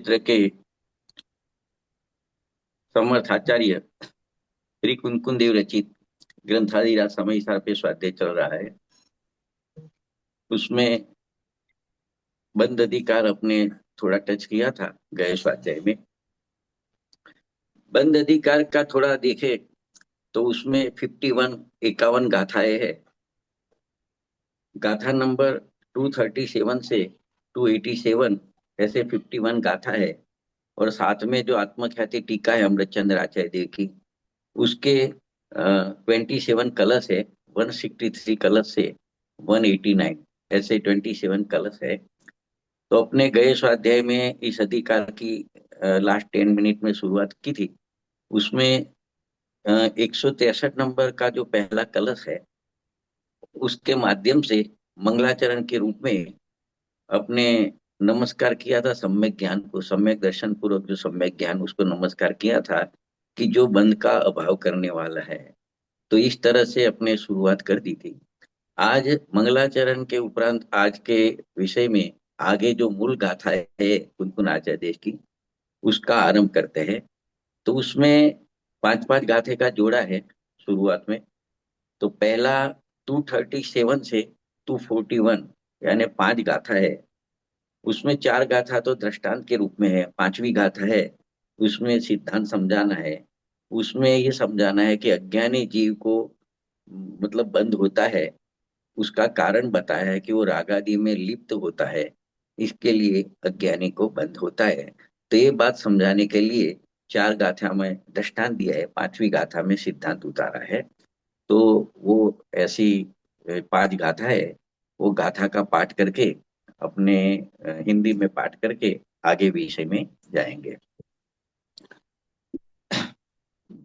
क्षेत्र के समर्थाचार्य श्री कुंकुन देव रचित ग्रंथादिराज समय सार पे स्वाध्याय चल रहा है। उसमें बंद अधिकार अपने थोड़ा टच किया था गए स्वाध्याय में। बंद अधिकार का थोड़ा देखे तो उसमें 51 51 गाथाएं है। गाथा नंबर 237 से 287 ऐसे 51 गाथा है। और साथ में जो आत्मख्याति टीका है अमृतचंद्र आचार्य देव की, उसके 27 कलश है। 163 कलश से 189 ऐसे 27 कलश है। तो अपने गए स्वाध्याय में इस अधिकार की लास्ट 10 मिनट में शुरुआत की थी। उसमें 163 नंबर का जो पहला कलश है उसके माध्यम से मंगलाचरण के रूप में अपने नमस्कार किया था सम्यक ज्ञान को, सम्यक दर्शन पूर्वक जो सम्यक ज्ञान उसको नमस्कार किया था कि जो बंध का अभाव करने वाला है। तो इस तरह से अपने शुरुआत कर दी थी। आज मंगलाचरण के उपरांत आज के विषय में आगे जो मूल गाथा है कुनकुन आचार्य देश की, उसका आरंभ करते हैं। तो उसमें पांच पांच गाथे का जोड़ा है शुरुआत में। तो पहला 237 से 241 यानी पांच गाथा है। उसमें चार गाथा तो दृष्टांत के रूप में है, पांचवी गाथा है उसमें सिद्धांत समझाना है। उसमें ये समझाना है कि अज्ञानी जीव को मतलब बंध होता है, उसका कारण बताया है कि वो राग आदि में लिप्त होता है, इसके लिए अज्ञानी को बंध होता है। तो ये बात समझाने के लिए चार गाथा में दृष्टांत दिया है, पांचवी गाथा में सिद्धांत उतारा है। तो वो ऐसी पांच गाथा है। वो गाथा का पाठ करके अपने हिंदी में पाठ करके आगे विषय में जाएंगे।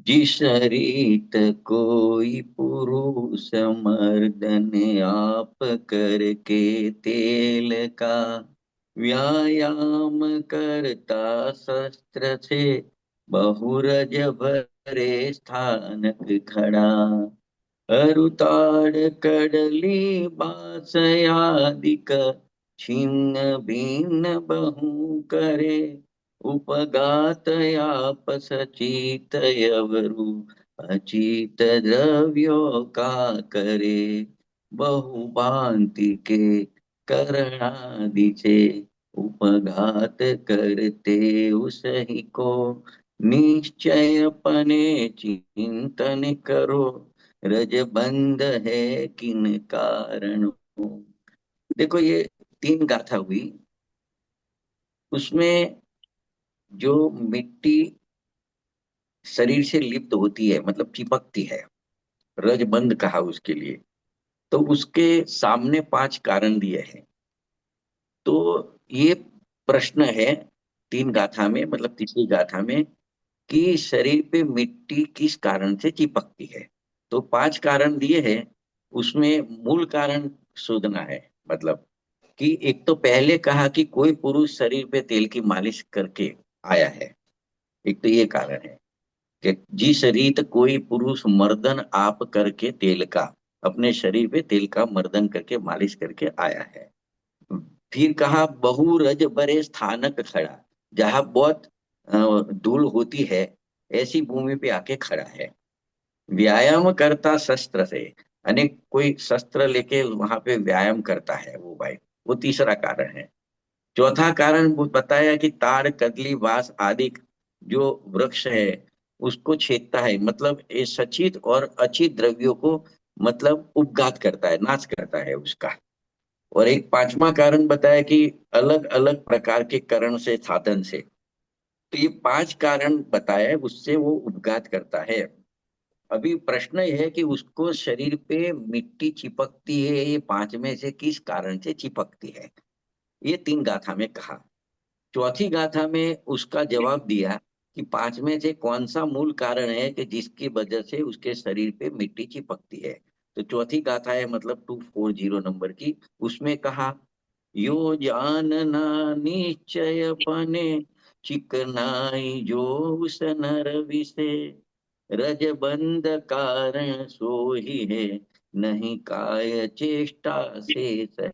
जिस रीत कोई पुरुष मर्दन आप करके तेल का व्यायाम करता शस्त्र से बहुरज भरे स्थानक खड़ा अरुताड़ कडली बासयादिक छिन्न भिन्न बहु करे उपगात आप सचित यवरु अचित द्रव्यो का करे बहुभांति के करणादि से उपघात करते उसही को निश्चय पने चिंतन करो रजबंध है किन कारण। देखो ये तीन गाथा हुई। उसमें जो मिट्टी शरीर से लिप्त होती है मतलब चिपकती है, रजबंध कहा उसके लिए। तो उसके सामने पांच कारण दिए हैं। तो ये प्रश्न है तीन गाथा में, मतलब तीसरी गाथा में, कि शरीर पे मिट्टी किस कारण से चिपकती है। तो पांच कारण दिए हैं, उसमें मूल कारण शोधना है। मतलब कि एक तो पहले कहा कि कोई पुरुष शरीर पे तेल की मालिश करके आया है। एक तो ये कारण है कि जिस रीत कोई पुरुष मर्दन आप करके तेल का, अपने शरीर पे तेल का मर्दन करके मालिश करके आया है। फिर कहा बहु रज बरे स्थानक खड़ा, जहां बहुत धूल होती है ऐसी भूमि पे आके खड़ा है। व्यायाम करता शस्त्र से, अनेक कोई शस्त्र लेके वहां पे व्यायाम करता है वो भाई, वो तीसरा कारण है। चौथा कारण वो बताया कि ताड़ कदली बांस आदि जो वृक्ष है उसको छेदता है, मतलब ये सचित और अचित द्रव्यों को मतलब उपघात करता है, नाश करता है उसका। और एक पांचवा कारण बताया कि अलग अलग प्रकार के करण से, साधन से। तो ये पांच कारण बताया है, उससे वो उपघात करता है। अभी प्रश्न यह है कि उसको शरीर पे मिट्टी चिपकती है, ये पांच में से किस कारण से चिपकती है, ये तीन गाथा में कहा। चौथी गाथा में उसका जवाब दिया कि पांच में से कौन सा मूल कारण है कि जिसकी वजह से उसके शरीर पे मिट्टी चिपकती है। तो चौथी गाथा है मतलब 240 नंबर की। उसमें कहा यो जानना निश्चय पने चिकनाई जो उस नर विसे रजबंध कारण सो ही है नहीं काय चेष्टा शेष है।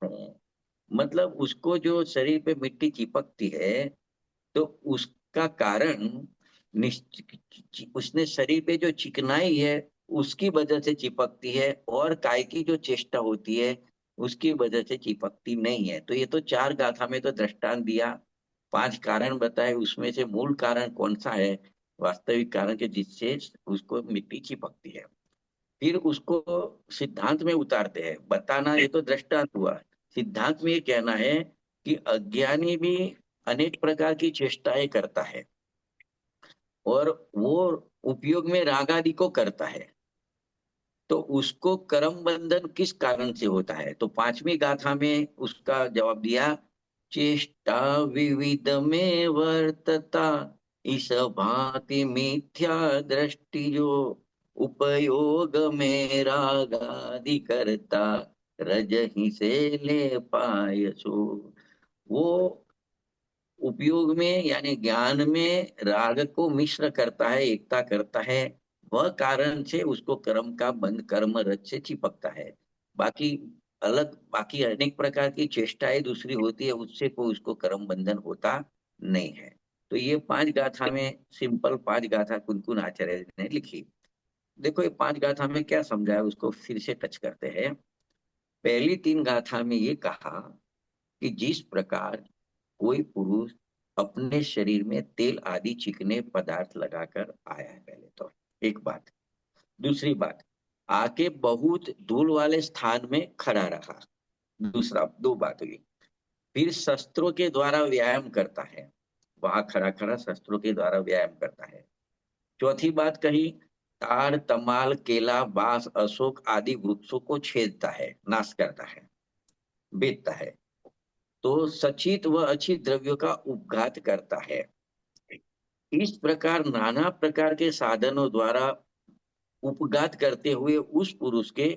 मतलब उसको जो शरीर पे मिट्टी चिपकती है तो उसका कारण उसने शरीर पे जो चिकनाई है उसकी वजह से चिपकती है, और काय की जो चेष्टा होती है उसकी वजह से चिपकती नहीं है। तो ये तो चार गाथा में तो दृष्टांत दिया, पांच कारण बताए, उसमें से मूल कारण कौन सा है, वास्तविक कारण के जिससे उसको मिट्टी चिपकती है। फिर उसको सिद्धांत में उतारते हैं, बताना ये तो दृष्टांत हुआ। सिद्धांत में ये कहना है कि अज्ञानी भी अनेक प्रकार की चेष्टाएं करता है, और वो उपयोग में राग आदि को करता है, तो उसको कर्म बंधन किस कारण से होता है। तो पांचवी गाथा में उसका जवाब दिया, चेष्टा विविध में वर्तता, इस भांति मिथ्या दृष्टि जो, उपयोग में राग आदि करता, रज ही से ले पाय सो। वो उपयोग में यानी ज्ञान में राग को मिश्र करता है, एकता करता है, वह कारण से उसको कर्म का बंध कर्म रज से चिपकता है। बाकी बाकी अनेक प्रकार की चेष्टाएं दूसरी होती है, उससे कोई उसको कर्म बंधन होता नहीं है। तो ये पांच गाथा में, सिंपल पांच गाथा कुनकुन आचार्य ने लिखी। देखो ये पांच गाथा में क्या समझाया उसको फिर से टच करते हैं। पहली तीन गाथा में ये कहा कि जिस प्रकार कोई पुरुष अपने शरीर में तेल आदि चिकने पदार्थ लगाकर आया है, पहले तो एक बात। दूसरी बात, आके बहुत धूल वाले स्थान में खड़ा रहा, दूसरा, दो बात हुई। फिर शस्त्रों के द्वारा व्यायाम करता है, वहां खड़ा खड़ा शस्त्रों के द्वारा व्यायाम करता है। चौथी बात कही, ताड़ तमाल केला बांस अशोक आदि वृक्षों को छेदता है, नाश करता है, बेचता है। तो सचित व अचित द्रव्यों का उपघात करता है। इस प्रकार नाना प्रकार के साधनों द्वारा उपघात करते हुए उस पुरुष के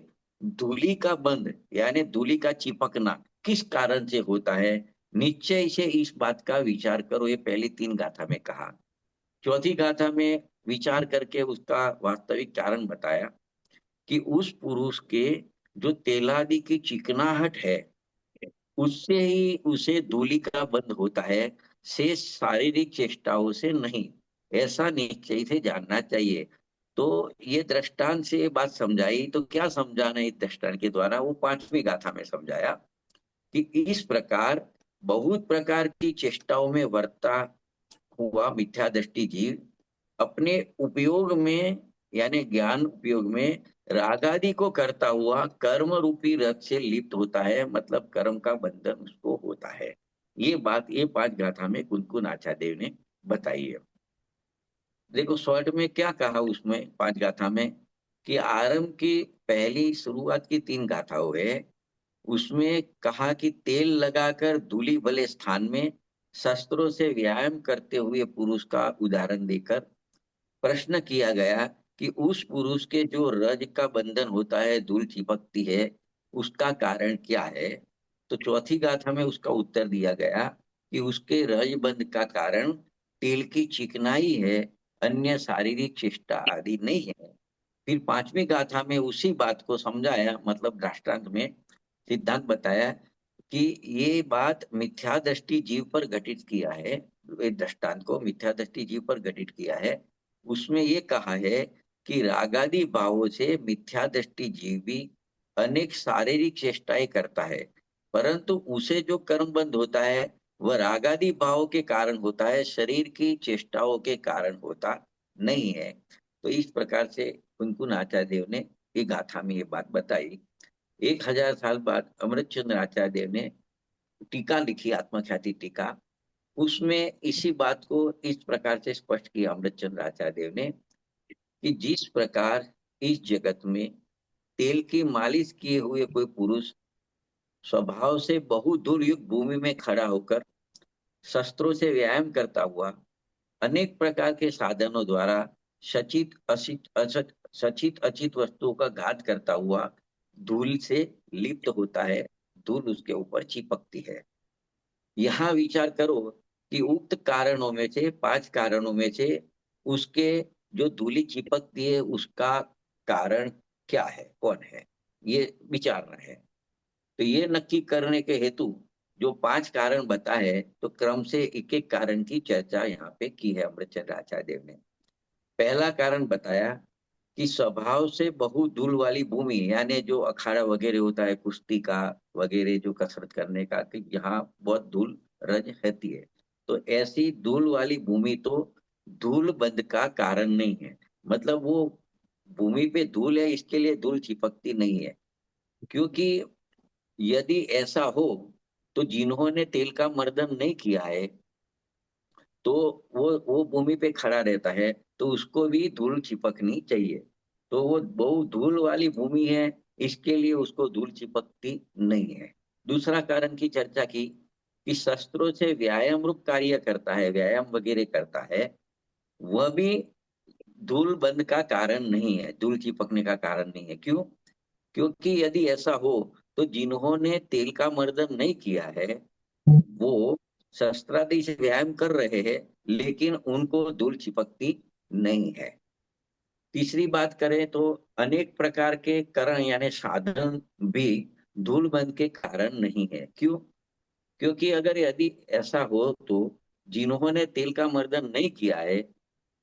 धूलि का बंध यानी धूलि का चिपकना किस कारण से होता है, निश्चय से इस बात का विचार करो। ये पहली तीन गाथा में कहा। चौथी गाथा में विचार करके उसका वास्तविक कारण बताया कि उस पुरुष के जो तेलादि की चिकनाहट है उससे ही उसे धूलि का बंध होता है, से शारीरिक चेष्टाओं से नहीं, ऐसा निश्चय से जानना चाहिए। तो ये दृष्टांत से ये बात समझाई, तो क्या समझाना इस दृष्टांत के द्वारा, वो पांचवी गाथा में समझाया कि इस प्रकार बहुत प्रकार की चेष्टाओं में वर्ता हुआ मिथ्या दृष्टि जीव अपने उपयोग में यानी ज्ञान उपयोग में रागादि को करता हुआ कर्म रूपी रथ से लिप्त होता है, मतलब कर्म का बंधन उसको होता है। ये बात ये पांच गाथा में कुनकुन आचार्य देव ने बताई है। देखो शॉर्ट में क्या कहा उसमें पांच गाथा में, कि आरंभ की पहली शुरुआत की तीन गाथाओं है, उसमें कहा कि तेल लगाकर धूलि भले स्थान में शस्त्रों से व्यायाम करते हुए पुरुष का उदाहरण देकर प्रश्न किया गया कि उस पुरुष के जो रज का बंधन होता है, धूल चिपकती है, उसका कारण क्या है। तो चौथी गाथा में उसका उत्तर दिया गया कि उसके रज बंध का कारण तेल की चिकनाई है, अन्य शारीरिक चेष्टा आदि नहीं है। फिर पांचवी गाथा में उसी बात को समझाया, मतलब दृष्टांत में सिद्धांत बताया कि ये बात मिथ्या दृष्टि जीव पर घटित किया है, ये दृष्टांत को मिथ्या दृष्टि जीव पर घटित किया है। उसमें ये कहा है कि रागादि भावों से मिथ्या दृष्टि जीव भी अनेक शारीरिक चेष्टाएं करता है, परंतु उसे जो कर्म बंध होता है वह रागादि भावों के कारण होता है, शरीर की चेष्टाओं के कारण होता नहीं है। तो इस प्रकार से कुनकुन आचार्य देव ने ये गाथा में ये बात बताई। 1000 साल बाद अमृतचंद्र आचार्य देव ने टीका लिखी, आत्मख्याति टीका, उसमें इसी बात को इस प्रकार से स्पष्ट किया अमृतचंद्र आचार्य देव ने कि जिस प्रकार इस जगत में तेल की मालिश किए हुए कोई पुरुष स्वभाव से बहु दूर युग भूमि में खड़ा होकर शस्त्रों से व्यायाम करता हुआ अनेक प्रकार के साधनों द्वारा सचित असित असत सचित अचित वस्तुओं का घात करता हुआ धूल से लिप्त होता है, धूल उसके ऊपर चिपकती है। यहाँ विचार करो कि उक्त कारणों में से, पांच कारणों में से उसके जो धूली चिपकती है उसका कारण क्या है, कौन है, ये विचारना है। तो ये नक्की करने के हेतु जो 5 कारण बताए, तो क्रम से एक एक कारण की चर्चा यहाँ पे की है अमृतचंद्र आचार्य देव ने। पहला कारण बताया कि स्वभाव से बहु धूल वाली भूमि, यानी जो अखाड़ा वगैरह होता है कुश्ती का वगैरह, जो कसरत करने का, कि यहाँ बहुत धूल रज रहती है। तो ऐसी धूल वाली भूमि तो धूल बंध का कारण नहीं है। मतलब वो भूमि पे धूल है, इसके लिए धूल चिपकती नहीं है। क्योंकि यदि ऐसा हो तो जिन्होंने तेल का मर्दन नहीं किया है, तो वो भूमि पे खड़ा रहता है, तो उसको भी धूल चिपकनी चाहिए। तो वो बहुत धूल वाली भूमि है, इसके लिए उसको धूल चिपकती नहीं है। दूसरा कारण की चर्चा की कि शस्त्रों से व्यायाम रूप कार्य करता है, व्यायाम वगैरह करता है, वह भी धूल बंध का कारण नहीं है, धूल चिपकने का कारण नहीं है। क्यों? क्योंकि यदि ऐसा हो तो जिन्होंने तेल का मर्दन नहीं किया है, वो शस्त्रादि से व्यायाम कर रहे हैं, लेकिन उनको धूल चिपकती नहीं है। तीसरी बात करें तो अनेक प्रकार के करण यानी साधन भी धूल बंध के कारण नहीं है। क्यों? क्योंकि अगर यदि ऐसा हो तो जिन्होंने तेल का मर्दन नहीं किया है,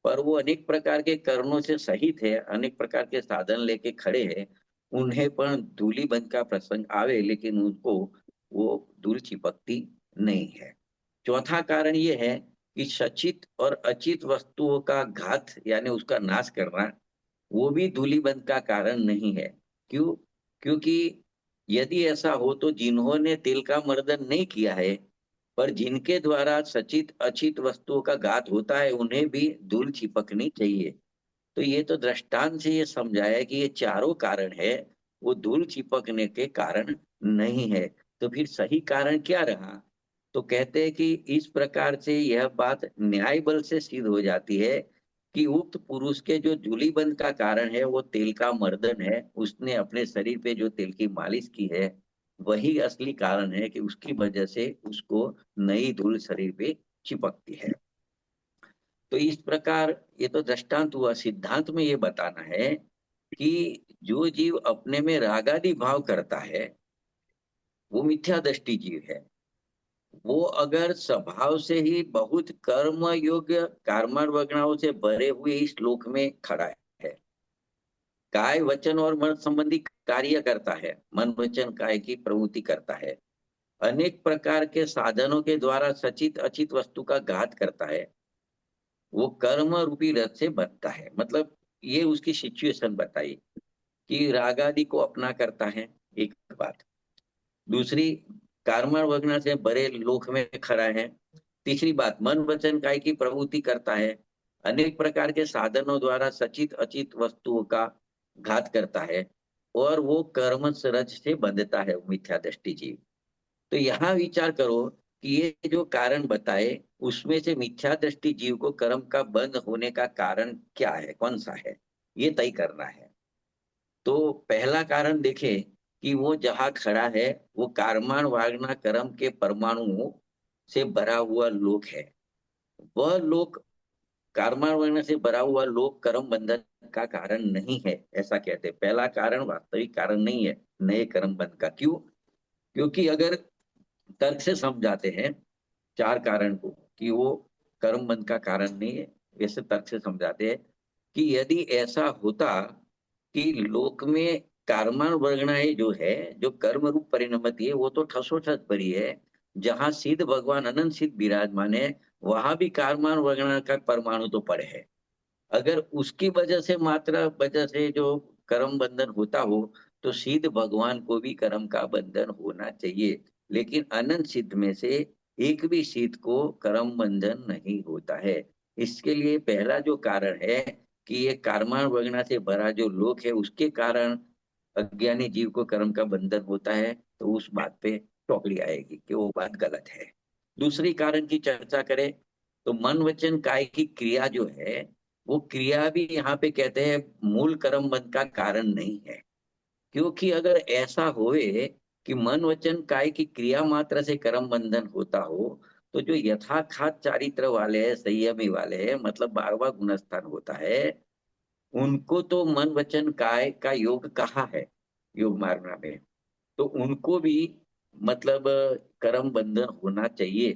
पर वो अनेक प्रकार के कारणों से सहित है, अनेक प्रकार के साधन लेके खड़े हैं, उन्हें पण धूली बंध का प्रसंग आवे, लेकिन उनको वो धूल चिपकती नहीं है। चौथा कारण ये है कि सचित और अचित वस्तुओं का घात यानी उसका नाश करना, वो भी धूलिबंध का कारण नहीं है। क्यों? क्योंकि यदि ऐसा हो तो जिन्होंने तेल का मर्दन नहीं किया है, पर जिनके द्वारा सचित अचित वस्तुओं का घात होता है, उन्हें भी धूल चिपकनी चाहिए। तो ये तो दृष्टांत से ये समझाया कि ये चारों कारण है, वो धूल चिपकने के कारण नहीं है। तो फिर सही कारण क्या रहा? तो कहते हैं कि इस प्रकार से यह बात न्याय बल से सिद्ध हो जाती है कि उक्त पुरुष के जो धूलिबंध का कारण है वो तेल का मर्दन है, उसने अपने शरीर पे जो तेल की मालिश की है, वही असली कारण है कि उसकी वजह से उसको नई धूल शरीर पे चिपकती है। तो इस प्रकार ये तो दृष्टांत हुआ। सिद्धांत में ये बताना है कि जो जीव अपने में रागादि भाव करता है, वो मिथ्या दृष्टि जीव है। वो अगर स्वभाव से ही बहुत कर्म योग्य कर्मवगणाओं से भरे हुए इस लोक में खड़ा है, काय वचन और मन संबंधी कार्य करता है, मन वचन काय की प्रवृत्ति करता है, अनेक प्रकार के साधनों के द्वारा सचित अचित वस्तु का घात करता है, वो कर्म रूपी रथ से बनता है। मतलब ये उसकी सिचुएशन बताई कि रागादि को अपना करता है, एक बात। दूसरी, कार्मण वगना से बड़े लोक में खड़ा है। तीसरी बात, मन वचन काय की प्रवृत्ति करता है, अनेक प्रकार के साधनों द्वारा सचित अचित वस्तुओं का घात करता है, और वो कर्म रज से बंधता है, मिथ्या दृष्टि जीव। तो यहाँ विचार करो कि ये जो कारण बताए, उसमें से मिथ्या दृष्टि जीव को कर्म का बंध होने का कारण क्या है, कौन सा है, ये तय करना है। तो पहला कारण देखें कि वो जहां खड़ा है, वो कारमान वागना कर्म के परमाणुओं से भरा हुआ लोक है। वह लोक, कारमान वागना से भरा हुआ लोक कर्म बंधन का कारण नहीं है, ऐसा कहते हैं। पहला कारण वास्तविक कारण नहीं है नए कर्म बंध का। क्यों? क्योंकि अगर तर्क से समझाते हैं चार कारण को कि वो कर्म बंध का कारण नहीं है, ऐसे तर्क से समझाते हैं कि यदि ऐसा होता कि लोक में कार्मान वर्गणाएं जो है, जो कर्म रूप परिणमति है, वो तो ठसोठस भरी है। जहां सिद्ध भगवान अनंत सिद्ध विराजमान है, वहां भी कार्मान वर्गणा का परमाणु तो पड़े है। अगर उसकी वजह से, मात्रा वजह से जो कर्म बंधन होता हो, तो सिद्ध भगवान को भी कर्म का बंधन होना चाहिए। लेकिन अनंत सिद्ध में से एक भी सिद्ध को कर्म बंधन नहीं होता है। इसके लिए पहला जो कारण है कि ये कार्मान वगना से भरा जो लोक है, उसके कारण अज्ञानी जीव को कर्म का बंधन होता है, तो उस बात पे चौकड़ी आएगी कि वो बात गलत है। दूसरी कारण की चर्चा करें तो मन वचन काय की क्रिया जो है, वो क्रिया भी यहाँ पे कहते हैं मूल कर्म बंध का कारण नहीं है। क्योंकि अगर ऐसा होए कि मन वचन काय की क्रिया मात्र से कर्म बंधन होता हो, तो जो यथाखात चारित्र वाले हैं, संयमी वाले हैं, मतलब 12वां गुणस्थान होता है, उनको तो मन वचन काय का योग कहा है योग मार्ग में, तो उनको भी मतलब कर्म बंधन होना चाहिए,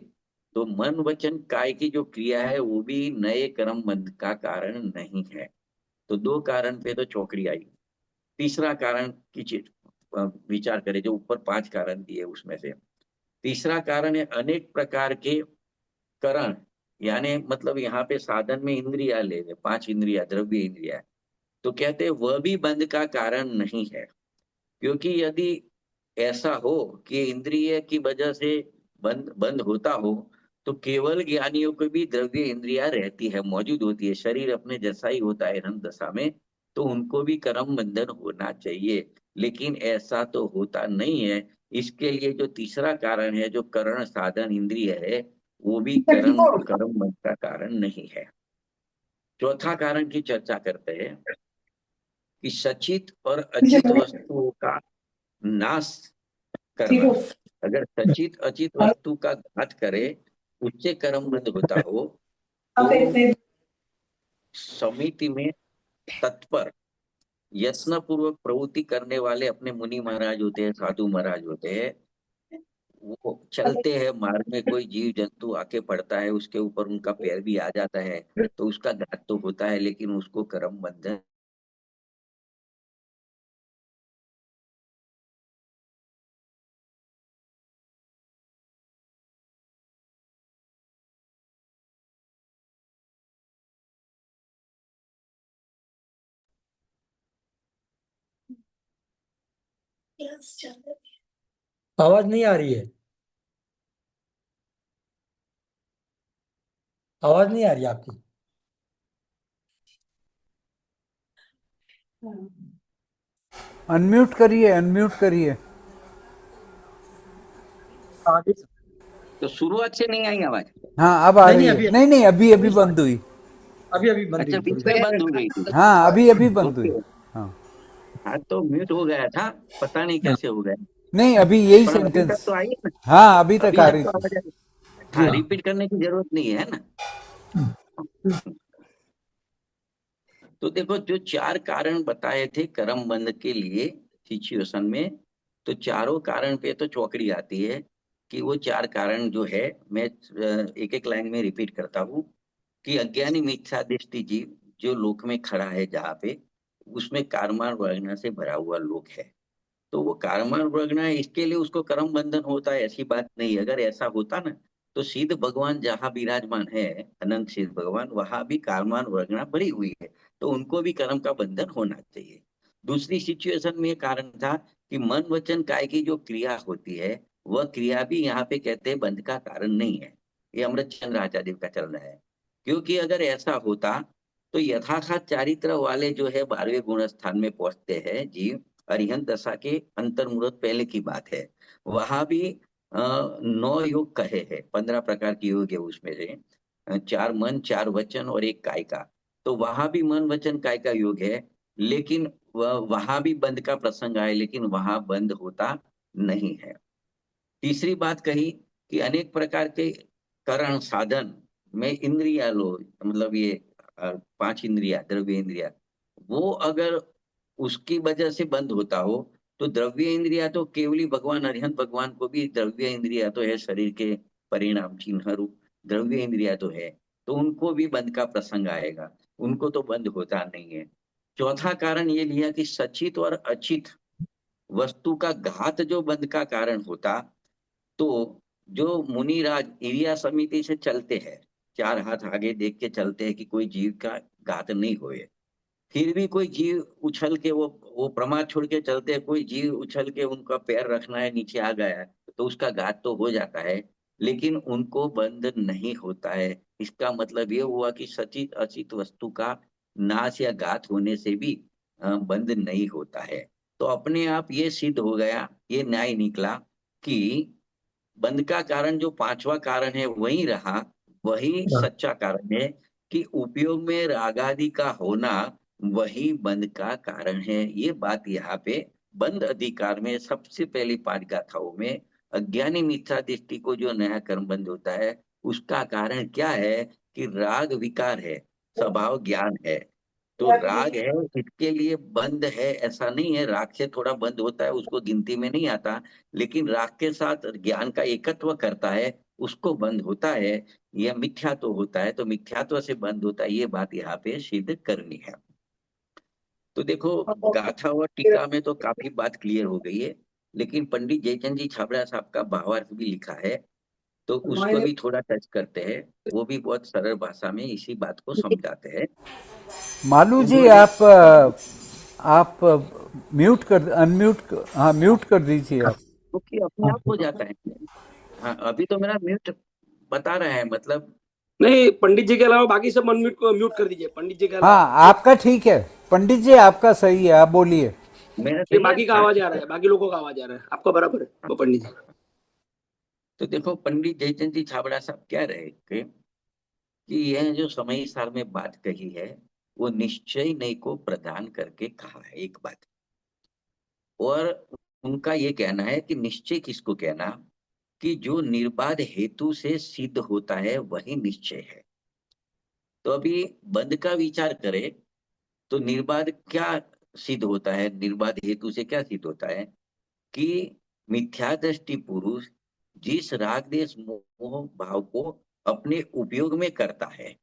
तो मन वचन काय की जो क्रिया है वो भी नए कर्म बंध का कारण नहीं है। तो दो कारण पे तो चौकड़ी आई। तीसरा कारण की चीज विचार करें, जो ऊपर पांच कारण दिए उसमें से तीसरा कारण है अनेक प्रकार के करण, यानी मतलब यहाँ पे साधन में इंद्रिया ले ले, पांच इंद्रिया, द्रव्य इंद्रिया, तो कहते हैं वह भी बंध का कारण नहीं है। क्योंकि यदि ऐसा हो कि इंद्रिय की वजह से बंद बंद होता हो, तो केवल ज्ञानियों को भी द्रव्य इंद्रिया रहती है, मौजूद होती है, शरीर अपने जैसा ही होता है रंग दशा में, तो उनको भी कर्म बंधन होना चाहिए। लेकिन ऐसा तो होता नहीं है। इसके लिए जो तीसरा कारण है, जो करण साधन इंद्रिय है, वो भी कर्म बंध का कारण नहीं है। चौथा कारण की चर्चा करते हैं कि सचित और अचित वस्तुओं का नाश करना। अगर सचित अचित वस्तु का घात करे, उससे कर्म बंध होता हो, तो समिति में तत्पर यत्न पूर्वक प्रवृत्ति करने वाले अपने मुनि महाराज होते हैं, साधु महाराज होते हैं, वो चलते हैं मार्ग में, कोई जीव जंतु आके पड़ता है उसके ऊपर, उनका पैर भी आ जाता है, तो उसका घात तो होता है, लेकिन उसको कर्म बंधन। आवाज नहीं आ रही है। आवाज नहीं आ रही आपकी। अनम्यूट करिए, अनम्यूट करिए। आगे। तो शुरुआत से नहीं आई आवाज? हाँ, अब आ नहीं नहीं, रही है। अभी नहीं नहीं, अभी अभी बंद हुई। अभी अभी बंद अच्छा, हुई थोड़ी बीच में देर। बंद हो गई थी। हाँ, अभी अभी बंद हुई। ओके। हाँ। हाँ, तो म्यूट हो गया था, पता नहीं हाँ, कैसे हो गया। नहीं, अभी यही पर अभी तक सेंटेंस। तो आई है ना। हाँ, अभी तक अभी आ तक रही तो थी। आवाज आई। हाँ, हाँ। रिपीट करने की जरूरत नहीं है ना। तो देखो, जो चार कारण बताए थे कर्म बंध के लिए सिचुएशन में, तो चारों कारण पे तो चौकड़ी आती है कि वो चार कारण जो है, मैं एक एक लाइन में रिपीट करता हूँ कि अज्ञानी मिथ्या दृष्टि जीव जो लोक में खड़ा है जहाँ पे, उसमें कारमान वगैरह से भरा हुआ लोक है। तो वो कर्मण वर्गना है, इसके लिए उसको कर्म बंधन होता है, ऐसी बात नहीं। अगर ऐसा होता ना, तो सिद्ध भगवान जहाँ विराजमान है, अनंत सिद्ध भगवान, वहां भी कर्मण वर्गना भरी हुई है, तो उनको भी कर्म का बंधन होना चाहिए। दूसरी सिचुएशन में ये कारण था कि मन वचन काय की जो क्रिया होती है, वह क्रिया भी यहाँ पे कहते हैं बंध का कारण नहीं है। ये अमृत चंद्र आचार्य का चलना है। क्योंकि अगर ऐसा होता, तो यथार्थात चारित्र वाले जो है 12वें गुण स्थान में पहुंचते हैं जीव, अरिहंत दशा के अंतर्मुहूर्त पहले की बात है। वहां भी 9 योग कहे हैं, 15 प्रकार के योग है उसमें से, चार मन, चार वचन और एक काय का। तो वहां भी मन वचन काय का योग है, लेकिन वहां भी बंद का प्रसंग आए, लेकिन वहां बंद होता नहीं है। तीसरी बात कही कि अनेक प्रकार के करण साधन में इंद्रिया लो, मतलब ये पांच इंद्रिया, द्रव्य इंद्रिया, वो अगर उसकी वजह से बंद होता हो, तो द्रव्य इंद्रिया तो केवली भगवान अरिहंत भगवान को भी द्रव्य इंद्रिया तो है, शरीर के परिणाम चिन्ह रूप द्रव्य इंद्रिया तो है, तो उनको भी बंद का प्रसंग आएगा, उनको तो बंद होता नहीं है। चौथा कारण ये लिया कि सचित और अचित वस्तु का घात जो बंद का कारण होता, तो जो मुनिराज इरिया समिति से चलते हैं, चार हाथ आगे देख के चलते हैं कि कोई जीव का घात नहीं होए, फिर भी कोई जीव उछल के वो प्रमाद छोड़ के चलते हैं, कोई जीव उछल के उनका पैर रखना है नीचे आ गया है, तो उसका घात तो हो जाता है, लेकिन उनको बंद नहीं होता है। इसका मतलब ये हुआ कि सचित अचित वस्तु का नाश या घात होने से भी बंद नहीं होता है। तो अपने आप ये सिद्ध हो गया, ये न्याय निकला कि बंद का कारण जो पांचवा कारण है वही रहा, वही हाँ। सच्चा कारण है कि उपयोग में रागादि का होना वही बंद का कारण है। ये बात यहाँ पे बंद अधिकार में सबसे पहली पांच गाथाओं में अज्ञानी मिथ्या दृष्टि को जो नया कर्म बंद होता है, उसका कारण क्या है कि राग विकार है, स्वभाव ज्ञान है। तो राग है इसके लिए बंद है ऐसा नहीं है, राग से थोड़ा बंद होता है, उसको गिनती में नहीं आता, लेकिन राग के साथ ज्ञान का एकत्व करता है, उसको बंद होता है। यह मिथ्यात्व होता है, तो मिथ्यात्व से बंद होता है, ये बात यहाँ पे सिद्ध करनी है। तो देखो, गाथा और टीका में तो काफी बात क्लियर हो गई है, लेकिन पंडित जयचंद जी छाबड़ा साहब का भावार्थ भी लिखा है, तो उसको भी थोड़ा टच करते हैं। वो भी बहुत सरल भाषा में इसी बात को समझाते हैं। मालू जी, उन्होंने आप म्यूट कर, अनम्यूट, हाँ म्यूट कर दीजिए आप। क्योंकि अपने आप हो जाता है। हाँ, अभी तो मेरा म्यूट बता रहा है, मतलब नहीं, पंडित जी के अलावा बाकी सब अनम्यूट को म्यूट कर दीजिए, पंडित जी के अलावा। हाँ, आपका ठीक है पंडित जी, आपका सही है, आप बोलिए। मेरा ये सही है। बाकी का हाँ आवाज ठीक आ रहा है। है, बाकी लोगों का आवाज आ रहा है, आपका बराबर है वो पंडित जी। तो देखो, पंडित जयचंद जी छाबड़ा साहब कह रहे थे कि यह जो समय सार में बात कही है, वो निश्चय नहीं को प्रदान करके कहा है, एक बात। और उनका ये कहना है कि निश्चय किसको कहना, कि जो निर्बाध हेतु से सिद्ध होता है वही निश्चय है। तो अभी बंद का विचार करें तो निर्बाध क्या सिद्ध होता है, निर्बाध हेतु से क्या सिद्ध होता है, कि मिथ्या दृष्टि पुरुष जिस राग देश मोह भाव को अपने उपयोग में करता है,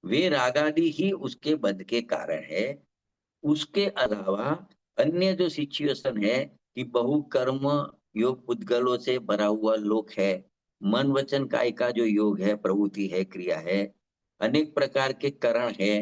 वे रागादि ही उसके बंध के कारण है। उसके अलावा अन्य जो सिचुएशन है, कि बहु कर्म योग पुद्गलों से भरा हुआ लोक है, मन वचन काय का जो योग है, प्रवृत्ति है, क्रिया है, अनेक प्रकार के करण है,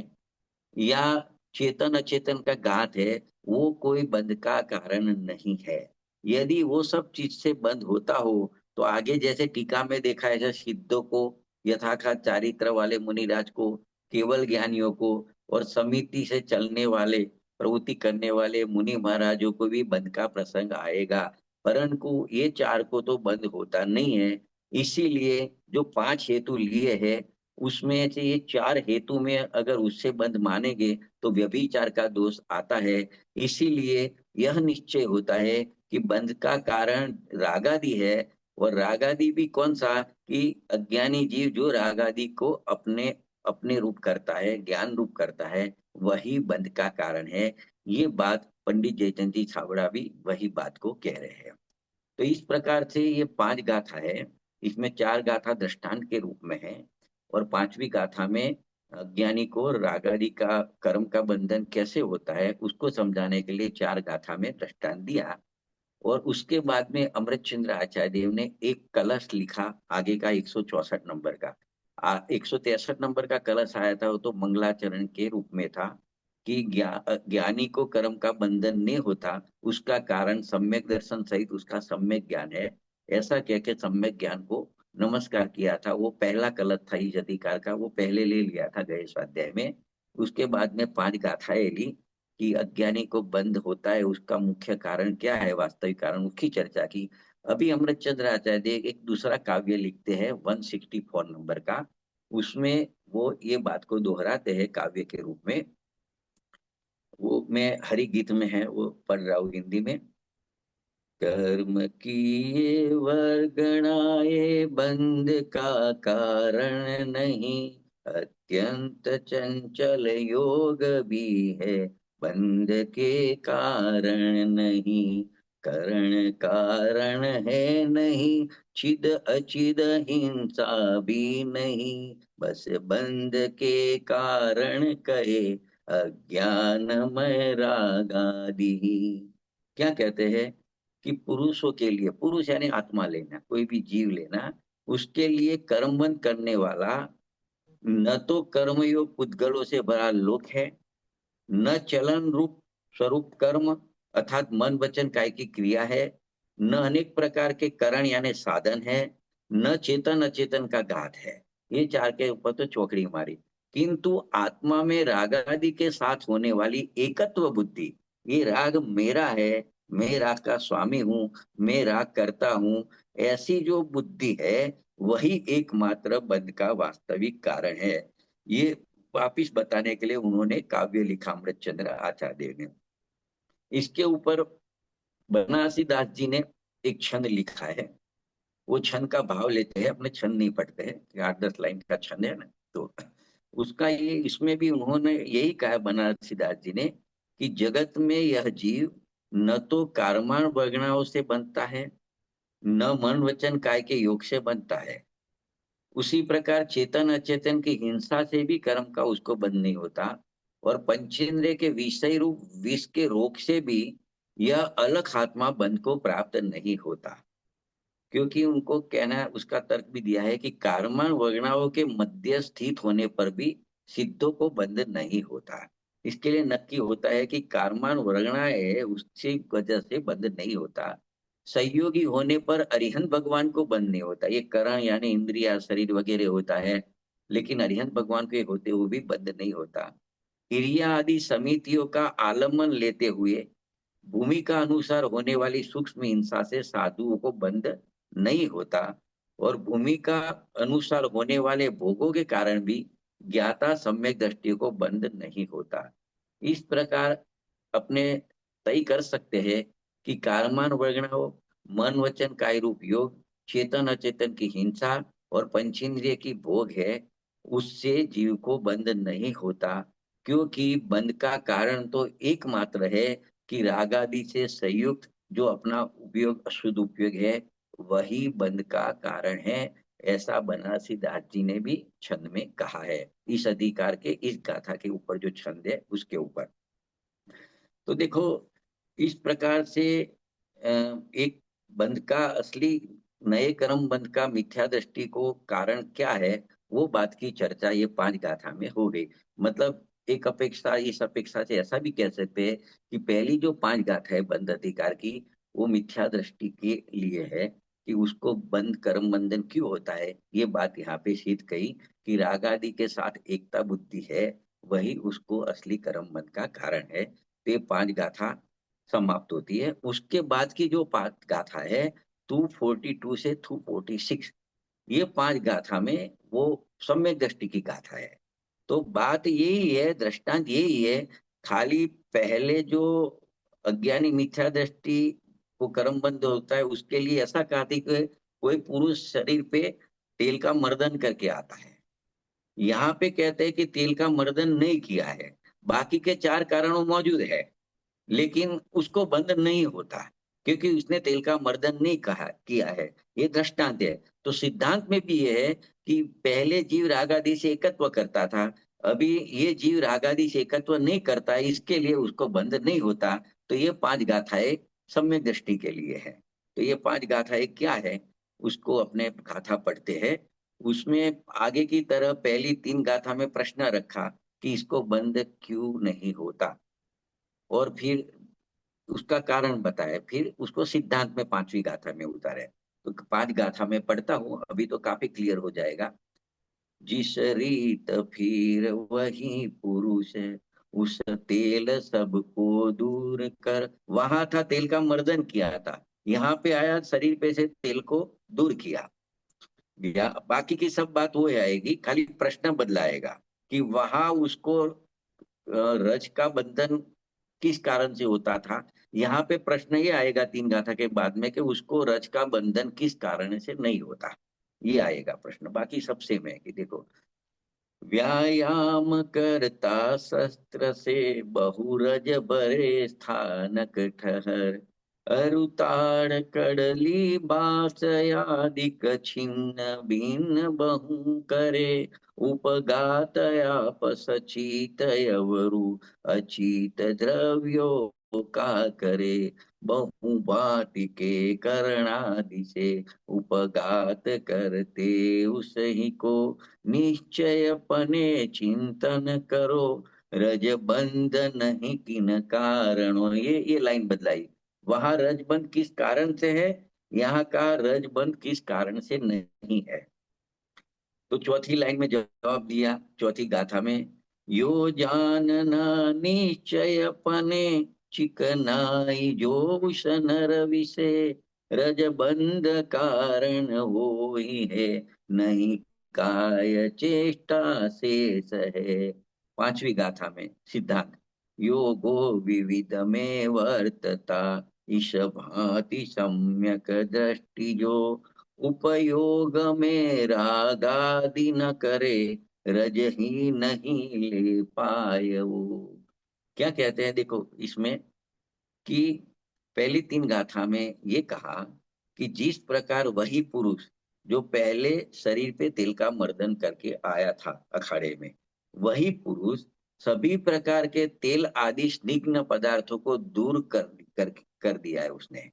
या चेतन अचेतन का घात है, वो कोई बंध का कारण नहीं है। यदि वो सब चीज से बंद होता हो तो आगे जैसे टीका में देखा है, जैसे सिद्धों को, यथार्थात चारित्र वाले मुनिराज को, केवल ज्ञानियों को, और समिति से चलने वाले, प्रवृत्ति करने वाले मुनि महाराजों को भी बंध का प्रसंग आएगा। परंतु ये चार को तो बंद होता नहीं है। इसीलिए जो पांच हेतु लिए हैं, उसमें से ये चार हेतु में अगर उससे बंध मानेंगे तो व्यभिचार का दोष आता है। इसीलिए यह निश्चय होता है कि बंध का कारण रागादि है। और रागादि भी कौन सा, कि अज्ञानी जीव जो रागादि को अपने अपने रूप करता है, ज्ञान रूप करता है, वही बंध का कारण है। ये बात पंडित जयचंद जी छाबड़ा भी वही बात को कह रहे हैं। तो इस प्रकार से ये पांच गाथा है, इसमें चार गाथा दृष्टांत के रूप में है, और पांचवी गाथा में अज्ञानी को रागादि का कर्म का बंधन कैसे होता है उसको समझाने के लिए चार गाथा में दृष्टांत दिया। और उसके बाद में अमृत चंद्र आचार्य देव ने एक कलश लिखा आगे का 164 नंबर का। 163 नंबर का कलश आया था, वो तो मंगलाचरण के रूप में था, कि ज्ञानी को कर्म का बंधन नहीं होता, उसका कारण सम्यक दर्शन सहित उसका सम्यक ज्ञान है। ऐसा कह के सम्यक ज्ञान को नमस्कार किया था। वो पहला कलश था इस अधिकार का, वो पहले ले लिया था गए स्वाध्याय में। उसके बाद में पांच गाथाएं ली, कि अज्ञानी को बंध होता है, उसका मुख्य कारण क्या है, वास्तविक कारण, उसकी चर्चा की। अभी अमृत चंद्र आचार्य एक दूसरा काव्य लिखते हैं 164 नंबर का, उसमें वो ये बात को दोहराते हैं काव्य के रूप में। वो मैं हरि गीत में है वो पढ़ रहा हूँ हिंदी में। कर्म किए वर्गणाए बंध का कारण नहीं, अत्यंत चंचल योग भी है बंध के कारण नहीं। करण कारण है नहीं, चिद अचिद हिंसा भी नहीं, बस बंध के कारण कहे अज्ञानमय रागादि। क्या कहते हैं, कि पुरुषों के लिए, पुरुष यानी आत्मा लेना, कोई भी जीव लेना, उसके लिए कर्मबंध करने वाला न तो कर्मयोग पुद्गलों से भरा लोक है, न चलन रूप स्वरूप कर्म अर्थात मन वचन काय की क्रिया है, न अनेक प्रकार के करण यानी साधन है, न चेतन अचेतन का घात है। ये चार के ऊपर तो चौकड़ी मारी। किंतु आत्मा में राग आदि के साथ होने वाली एकत्व बुद्धि, ये राग मेरा है, मैं राग का स्वामी हूँ, मैं राग करता हूँ, ऐसी जो बुद्धि है, वही एकमात्र बंध का वास्तविक कारण है। ये वापिस बताने के लिए उन्होंने काव्य लिखा अमृत चंद्र आचार्य ने। इसके ऊपर बनारसी दास जी ने एक छंद लिखा है। वो छंद का भाव लेते हैं, अपने छंद नहीं पढ़ते हैं, 8-10 लाइन का छंद है ना, तो उसका ये इसमें भी उन्होंने यही कहा बनारसीदास जी ने कि जगत में यह जीव न तो कारमान वर्गणाओं से बनता है, न मन वचन काय के योग से बनता है। उसी प्रकार चेतन अचेतन की हिंसा से भी कर्म का उसको बंध नहीं होता, और पंचेंद्रिय के विषय रूप विष के रोग से भी यह अलग आत्मा बंध को प्राप्त नहीं होता। क्योंकि उनको कहना, उसका तर्क भी दिया है कि कारमान वर्गणाओं के मध्य स्थित होने पर भी सिद्धों को बंध नहीं होता। इसके लिए नक्की होता है कि कारमान वर्गणा है उसकी वजह से बंध नहीं होता। संयोगी होने पर अरिहंत भगवान को बंध नहीं होता। ये करण यानी इंद्रिया शरीर वगैरह होता है, लेकिन अरिहंत भगवान के होते हुए भी बंध नहीं होता। क्रिया आदि समितियों का आलम्बन लेते हुए भूमिका अनुसार होने वाली सूक्ष्म हिंसा से साधुओं को बंध नहीं होता, और भूमिका अनुसार होने वाले भोगों के कारण भी ज्ञाता सम्यक दृष्टि को बंध नहीं होता। इस प्रकार अपने तय कर सकते हैं कि कारमान वर्गणाओं, मन वचन काय रूप योग, चेतन अचेतन की हिंसा और पंचेंद्रिय की भोग है, उससे जीव को बंध नहीं होता। क्योंकि बंध का कारण तो एकमात्र है कि राग आदि से संयुक्त जो अपना उपयोग अशुद्ध उपयोग है, वही बंध का कारण है। ऐसा बनारसी दास जी ने भी छंद में कहा है, इस अधिकार के इस गाथा के ऊपर जो छंद है उसके ऊपर। तो देखो, इस प्रकार से एक बंध का असली, नए कर्म बंध का मिथ्या दृष्टि को कारण क्या है, वो बात की चर्चा ये 5 गाथा में हो गई। मतलब एक अपेक्षा, इस अपेक्षा से ऐसा भी कह सकते हैं कि पहली जो 5 गाथा है बंध अधिकार की, वो मिथ्या दृष्टि के लिए है कि उसको बंध कर्म बंधन क्यों होता है। ये बात यहाँ पे सिद्ध कही कि राग आदि के साथ एकता बुद्धि है, वही उसको असली कर्म बंध का कारण है। ये 5 गाथा समाप्त होती है। उसके बाद की जो 5 गाथा है 242 से 246, ये 5 गाथा में वो सम्यक दृष्टि की गाथा है। तो बात यही है, दृष्टांत यही है। खाली पहले जो अज्ञानी मिथ्या दृष्टि को कर्म बंध होता है, उसके लिए ऐसा कहा था कि कोई पुरुष शरीर पे तेल का मर्दन करके आता है। यहाँ पे कहते हैं कि तेल का मर्दन नहीं किया है, बाकी के 4 कारणों मौजूद है, लेकिन उसको बंधन नहीं होता क्योंकि उसने तेल का मर्दन नहीं कहा किया है। ये दृष्टांत है। तो सिद्धांत में भी ये है कि पहले जीव रागादि से एकत्व करता था, अभी ये जीव रागादि से एकत्व नहीं करता है, इसके लिए उसको बंधन नहीं होता। तो ये 5 गाथाएं सम्यक दृष्टि के लिए है। तो ये 5 गाथाएं क्या है, उसको अपने गाथा पढ़ते हैं। उसमें आगे की तरह पहली 3 गाथा में प्रश्न रखा कि इसको बंध क्यों नहीं होता, और फिर उसका कारण बताया, फिर उसको सिद्धांत में 5वीं गाथा में उतारे। तो 5 गाथा में पढ़ता हूं, अभी तो काफी क्लियर हो जाएगा। जिस रीत फिर वही पुरुष, उस तेल सबको दूर कर। वहां था तेल का मर्दन किया था, यहाँ पे आया शरीर पे से तेल को दूर किया। या बाकी की सब बात वो आएगी, खाली प्रश्न बदलाएगा कि वहां उसको रज का बंधन किस कारण से होता था। यहाँ पे प्रश्न ये आएगा 3 गाथा के बाद में कि उसको रज का बंधन किस कारण से नहीं होता, ये आएगा प्रश्न। बाकी सब सेम है कि देखो, व्यायाम करता शस्त्र से बहुरज बरे स्थानक ठहर, अरुताड़ कड़ली बास यादिक छिन्न भिन्न बहु करे, उपगात आपस चीत यवरु अचीत द्रव्यो का करे, बहुभांति के करणादि से उपगात करते उस ही को, निश्चय पने चिंतन करो, रज बंध नहीं किन कारणों। ये लाइन बदलाई। वहां रजबंध किस कारण से है, यहाँ का रजबंध किस कारण से नहीं है। तो चौथी लाइन में जवाब दिया, चौथी गाथा में, यो जानना निश्चय पने चिकनाई जो नर विषे, रजबंध कारण वो ही है, नहीं काय चेष्टा शेष है। 5वीं गाथा में सिद्धांत, योगो विविध में वर्तता, ईश भांति सम्यक दृष्टि जो, उपयोग में रागादि न करे, रज ही नहीं ले पाए वो। क्या कहते हैं देखो इसमें, कि पहली तीन गाथा में ये कहा कि जिस प्रकार वही पुरुष जो पहले शरीर पे तिल का मर्दन करके आया था अखाड़े में, वही पुरुष सभी प्रकार के तेल आदि स्निग्ध पदार्थों को दूर कर दिया है उसने।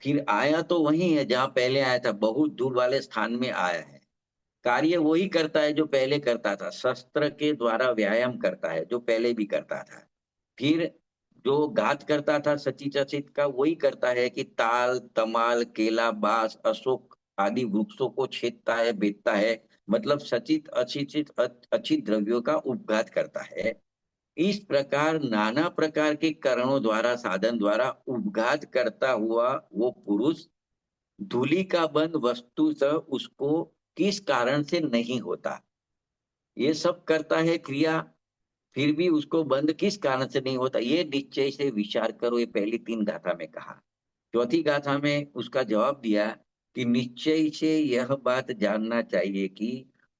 फिर आया तो वही है जहां पहले आया था, बहुत दूर वाले स्थान में आया है। कार्य वही करता है जो पहले करता था, शस्त्र के द्वारा व्यायाम करता है जो पहले भी करता था। फिर जो घात करता था सचित अचित का, वही करता है कि ताल तमाल केला बांस अशोक आदि वृक्षों को छेदता है बेचता है। मतलब सचित अचित अचित द्रव्यों का उपघात करता है। इस प्रकार नाना प्रकार के करणों द्वारा साधन द्वारा उपघात करता हुआ वो पुरुष धूलि का बंध वस्तु से उसको किस कारण से नहीं होता, ये सब करता है क्रिया, फिर भी उसको बंद किस कारण से नहीं होता, ये निश्चय से विचार करो। ये पहली तीन गाथा में कहा। चौथी गाथा में उसका जवाब दिया कि निश्चय से यह बात जानना चाहिए कि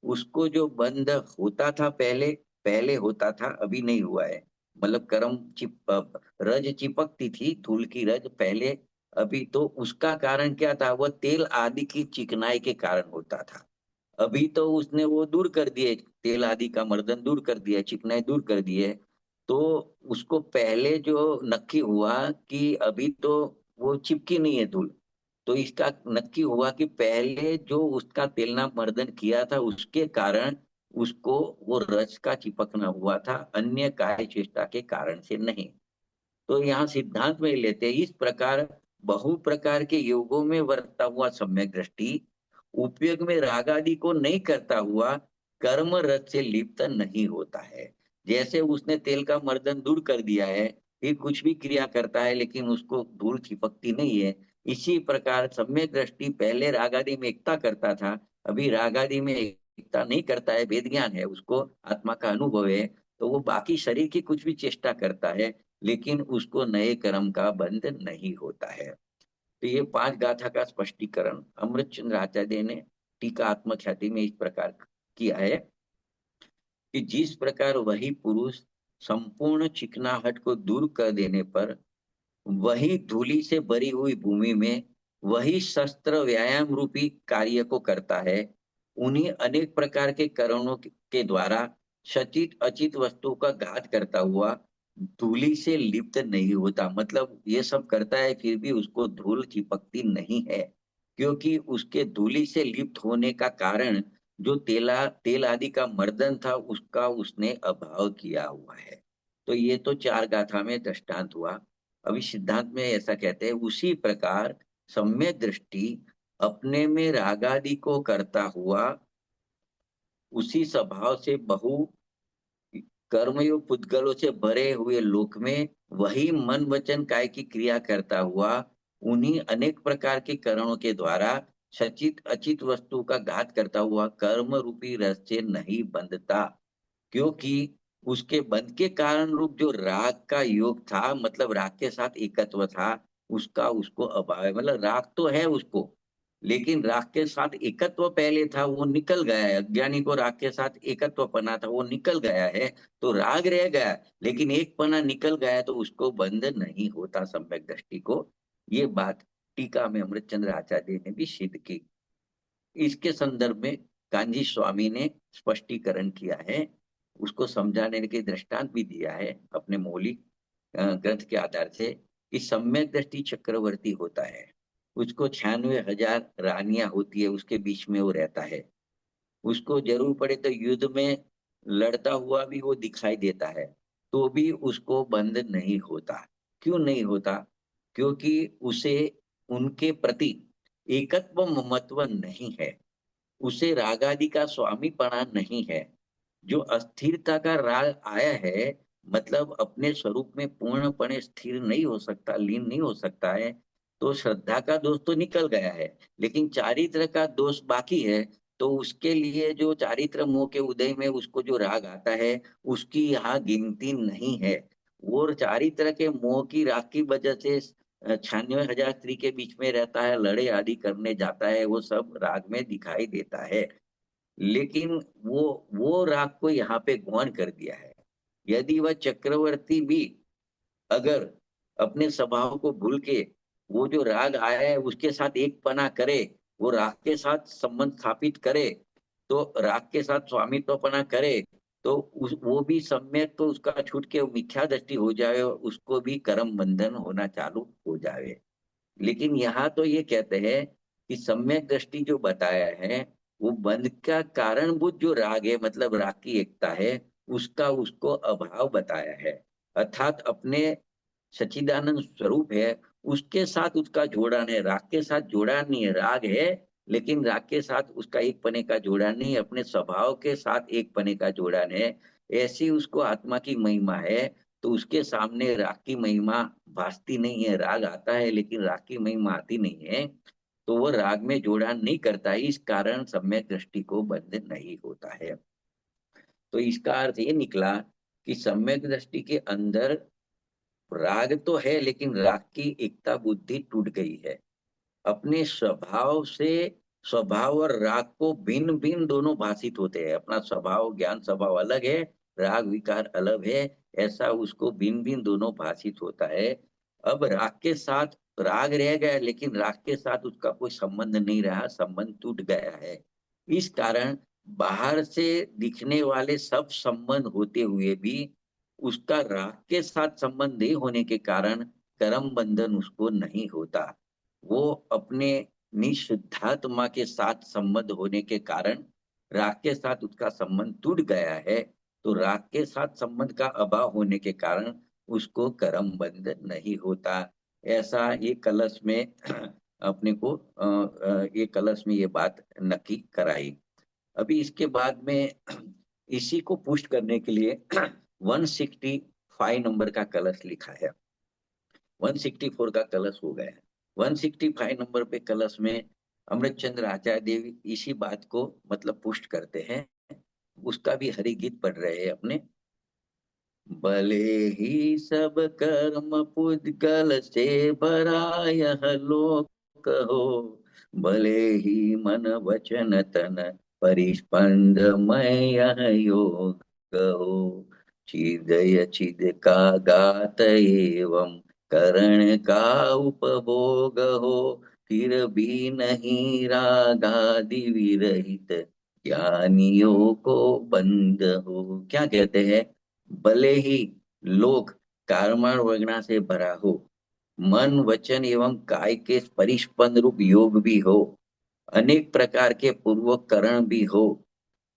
उसको जो बंध होता था पहले, पहले होता था अभी नहीं हुआ है। मतलब कर्म रज चिपकती थी धूल की रज पहले, अभी तो उसका कारण क्या था, वह तेल आदि की चिकनाई के कारण होता था। अभी तो उसने वो दूर कर दिए, तेल आदि का मर्दन दूर कर दिया, चिकनाई दूर कर दिए। तो उसको पहले जो नक्की हुआ कि अभी तो वो चिपकी नहीं है धूल, तो इसका नक्की हुआ कि पहले जो उसका तेलना मर्दन किया था उसके कारण उसको वो रस का चिपकना हुआ था, अन्य कार्य चेष्टा के कारण से नहीं। तो यहाँ सिद्धांत में लेते हैं इस प्रकार बहु प्रकार के योगों में वर्तता हुआ सम्यक दृष्टि उपयोग में राग आदि को नहीं करता हुआ कर्म रस से लिप्त नहीं होता है। जैसे उसने तेल का मर्दन दूर कर दिया है, फिर कुछ भी क्रिया करता है लेकिन उसको धूल चिपकती नहीं है। इसी प्रकार सम्यक दृष्टि पहले राग आदि में एकता करता था, अभी राग आदि में एकता नहीं करता है, वेद ज्ञान है उसको, आत्मा का अनुभव है। तो वो बाकी शरीर की कुछ भी चेष्टा करता है लेकिन उसको नए कर्म का बंध नहीं होता है। तो ये पांच गाथा का स्पष्टीकरण अमृतचंद्र आचार्य ने टीका आत्मख्याति में इस प्रकार किया है कि जिस प्रकार वही पुरुष संपूर्ण चिकनाहट को दूर कर देने पर वही धूलि से भरी हुई भूमि में वही शस्त्र व्यायाम रूपी कार्य को करता है, उन्हीं अनेक प्रकार के करणों के द्वारा सचित अचित वस्तु का घात करता हुआ धूलि से लिप्त नहीं होता। मतलब ये सब करता है फिर भी उसको धूल चिपकती नहीं है, क्योंकि उसके धूलि से लिप्त होने का कारण जो तेल आदि का मर्दन था उसका उसने अभाव किया हुआ है। तो ये तो चार गाथा में दृष्टांत हुआ। अभी सिद्धांत में ऐसा कहते हैं उसी प्रकार सम्यक दृष्टि अपने में रागादि को करता हुआ उसी स्वभाव से बहु कर्मयोग पुद्गलों से भरे हुए लोक में वही मन वचन काय की क्रिया करता हुआ उन्हीं अनेक प्रकार के करणों के द्वारा सचित अचित वस्तु का घात करता हुआ कर्म रूपी रस से नहीं बंधता, क्योंकि उसके बंध के कारण रूप जो राग का योग था, मतलब राग के साथ एकत्व था, उसका उसको अभाव है। मतलब राग तो है उसको, लेकिन राग के साथ एकत्व पहले था वो निकल गया है, अज्ञानी को राग के साथ एकत्व पना था वो निकल गया है। तो राग रह गया लेकिन एक पना निकल गया है, तो उसको बंध नहीं होता सम्यक दृष्टि को। ये बात टीका में अमृतचंद्र आचार्य ने भी सिद्ध की। इसके संदर्भ में कांजी स्वामी ने स्पष्टीकरण किया है, उसको समझाने के दृष्टांत भी दिया है अपने मौलिक ग्रंथ के आधार से, कि सम्यक दृष्टि चक्रवर्ती होता है, उसको 96,000 रानियां होती है, उसके बीच में वो रहता है। उसको जरूर पड़े तो युद्ध में लड़ता हुआ भी वो दिखाई देता है, तो भी उसको बंद नहीं होता। क्यों नहीं होता? क्योंकि उसे उनके प्रति एकत्व ममत्व नहीं है, उसे रागादि का स्वामीपना नहीं है। जो अस्थिरता का राग आया है, मतलब अपने स्वरूप में पूर्णपणे स्थिर नहीं हो सकता, लीन नहीं हो सकता है, तो श्रद्धा का दोष तो निकल गया है, लेकिन चारित्र का दोष बाकी है। तो उसके लिए जो चारित्र मोह के उदय में उसको जो राग आता है उसकी यहाँ गिनती नहीं है। वो चारित्र के मोह की राग की वजह से 96,000 स्त्री के बीच में रहता है, लड़े आदि करने जाता है, वो सब राग में दिखाई देता है। लेकिन वो राग को यहाँ पे गौण कर दिया है। यदि वह चक्रवर्ती भी अगर अपने स्वभाव को भूल के वो जो राग आया है उसके साथ एक पना करे, वो राग के साथ संबंध स्थापित करे, तो राग के साथ स्वामित्वपना करे, तो वो भी सम्यक तो उसका छूट के मिथ्या दृष्टि हो जाए और उसको भी कर्म बंधन होना चालू हो जाए। लेकिन यहाँ तो ये कहते हैं कि सम्यक दृष्टि जो बताया है वो बंध का कारणभूत जो राग है, मतलब राग की एकता है, उसका उसको अभाव बताया है। अर्थात अपने सच्चिदानंद स्वरूप है उसके साथ उसका जोड़ान है, राग के साथ जोड़ान नहीं है। राग है लेकिन राग के साथ उसका एक पने का जोड़ान नहीं है, अपने स्वभाव के साथ एक पने का जोड़ान है। ऐसी उसको आत्मा की महिमा है। तो उसके सामने राग की महिमा भासती नहीं है। राग आता है लेकिन राग की महिमा आती नहीं है, तो वो राग में जोड़ान नहीं करता है। इस कारण सम्यक दृष्टि को बंधन नहीं होता है। तो इसका अर्थ ये निकला कि सम्यक दृष्टि के अंदर राग तो है लेकिन राग की एकता बुद्धि टूट गई है। अपने स्वभाव से स्वभाव और राग को भिन्न भिन्न दोनों भाषित होते हैं। अपना स्वभाव ज्ञान स्वभाव अलग है, राग विकार अलग है, ऐसा उसको भिन्न भिन्न दोनों भाषित होता है। अब राग के साथ राग रह गया लेकिन राग के साथ उसका कोई संबंध नहीं रहा, संबंध टूट गया है। इस कारण बाहर से दिखने वाले सब संबंध होते हुए भी उसका राग के साथ संबंध नहीं होने के कारण कर्म बंधन उसको नहीं होता। वो अपने निशुद्धात्मा के साथ संबंध होने के कारण राग के साथ उसका संबंध टूट गया है। तो राग के साथ संबंध का अभाव होने के कारण उसको कर्म बंधन नहीं होता। ऐसा ये कलश में अपने को ये कलश में ये बात नक्की कराई। अभी इसके बाद में इसी को पुष्ट करने के लिए 165 नंबर का कलश लिखा है। 164 का कलश हो गया है, 165 नंबर पे कलश में अमृतचंद्र आचार्य देव इसी बात को मतलब पुष्ट करते हैं। उसका भी हरि गीत पढ़ रहे हैं अपने। भले ही सब कर्म पुद्गल से भरा यह लोक हो, भले ही मन वचन तन परिस्पंदमय यह योग हो, चिदय चिद का गात एवं करण का उपभोग हो, फिर भी नहीं रागादि विरहित ज्ञानियों को बंद हो। क्या कहते हैं? भले ही लोक कर्मण वगना से भरा हो, मन वचन एवं काय के परिस्पंद रूप योग भी हो, अनेक प्रकार के पूर्वकरण भी हो,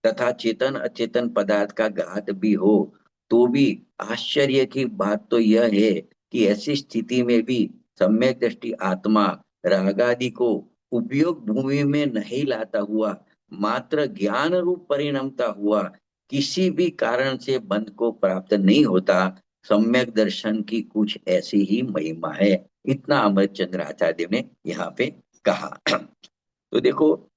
तथा चेतन अचेतन पदार्थ का घात भी हो, तो भी आश्चर्य की बात तो यह है कि ऐसी स्थिति में भी सम्यक दृष्टि आत्मा रागादि को उपयोग भूमि में नहीं लाता हुआ, मात्र ज्ञान रूप परिणमता हुआ किसी भी कारण से बंध को प्राप्त नहीं होता। सम्यक दर्शन की कुछ ऐसी ही महिमा है। इतना अमरचंद्र आचार्य देव ने यहाँ पे कहा। तो देखो,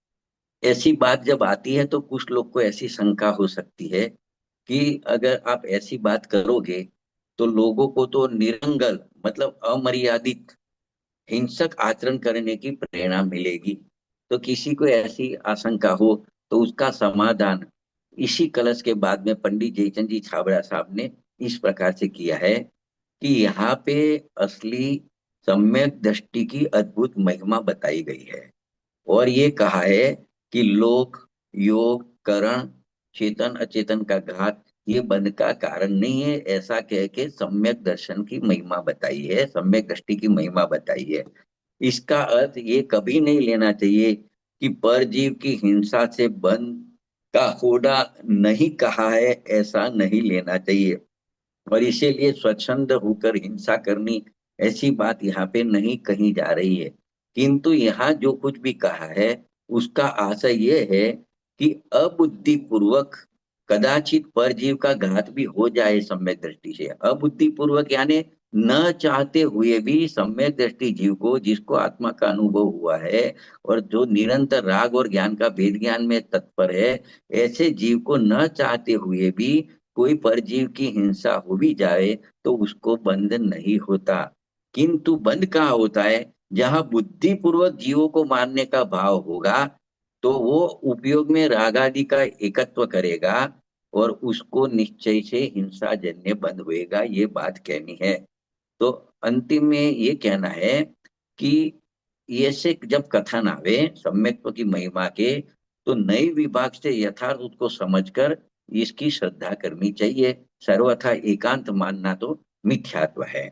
ऐसी बात जब आती है तो कुछ लोग को ऐसी शंका हो सकती है कि अगर आप ऐसी बात करोगे तो लोगों को तो निरंगल मतलब अमर्यादित हिंसक आचरण करने की प्रेरणा मिलेगी। तो किसी को ऐसी आशंका हो तो उसका समाधान इसी कलश के बाद में पंडित जयचंद जी छाबड़ा साहब ने इस प्रकार से किया है कि यहाँ पे असली सम्यक दृष्टि की अद्भुत महिमा बताई गई है। और ये कहा है कि लोक योग करण चेतन अचेतन का घात ये बंध का कारण नहीं है, ऐसा कह के सम्यक दर्शन की महिमा बताई है, सम्यक दृष्टि की महिमा बताई है। इसका अर्थ ये कभी नहीं लेना चाहिए कि परजीव की हिंसा से बंध का होना नहीं कहा है, ऐसा नहीं लेना चाहिए। और इसीलिए स्वच्छंद होकर हिंसा करनी ऐसी बात यहाँ पे नहीं कही जा रही है। किंतु यहाँ जो कुछ भी कहा है उसका आशय ये है कि अबुद्धि पूर्वक कदाचित परजीव का घात भी हो जाए सम्यक दृष्टि से। अबुद्धि पूर्वक यानी न चाहते हुए भी सम्यक दृष्टि जीव को, जिसको आत्मा का अनुभव हुआ है और जो निरंतर राग और ज्ञान का भेद ज्ञान में तत्पर है, ऐसे जीव को न चाहते हुए भी कोई परजीव की हिंसा हो भी जाए तो उसको बंधन नहीं होता। किंतु बंध कहाँ होता है? जहां बुद्धि पूर्वक जीवों को मारने का भाव होगा तो वो उपयोग में राग आदि का एकत्व करेगा और उसको निश्चय से हिंसा जन्य बंध होएगा, ये बात कहनी है। तो अंतिम में ये कहना है कि ऐसे जब कथन आवे सम्यक्त्व की महिमा के, तो नए विभाग से यथार्थ उसको समझकर इसकी श्रद्धा करनी चाहिए। सर्वथा एकांत मानना तो मिथ्यात्व है।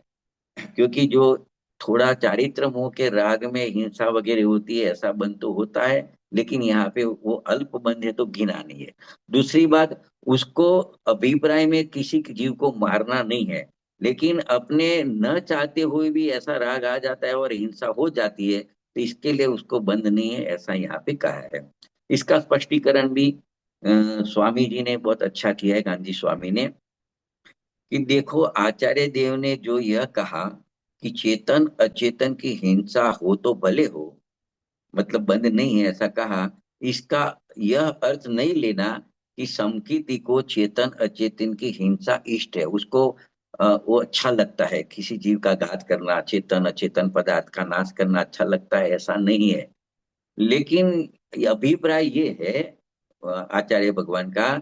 क्योंकि जो थोड़ा चारित्र मोह के राग में हिंसा वगैरह होती है, ऐसा बंध तो होता है, लेकिन यहाँ पे वो अल्प बंध है तो घिना नहीं है। दूसरी बात, उसको अभिप्राय में किसी जीव को मारना नहीं है, लेकिन अपने न चाहते हुए भी ऐसा राग आ जाता है और हिंसा हो जाती है, तो इसके लिए उसको बंध नहीं है, ऐसा यहाँ पे कहा है। इसका स्पष्टीकरण भी स्वामी जी ने बहुत अच्छा किया है, गांधी स्वामी ने, कि देखो आचार्य देव ने जो यह कहा कि चेतन अचेतन की हिंसा हो तो भले हो, मतलब बंद नहीं है ऐसा कहा, इसका यह अर्थ नहीं लेना कि समकीति को चेतन अचेतन की हिंसा इष्ट है, उसको वो अच्छा लगता है, किसी जीव का घात करना, चेतन अचेतन पदार्थ का नाश करना अच्छा लगता है, ऐसा नहीं है। लेकिन ये अभिप्राय ये है आचार्य भगवान का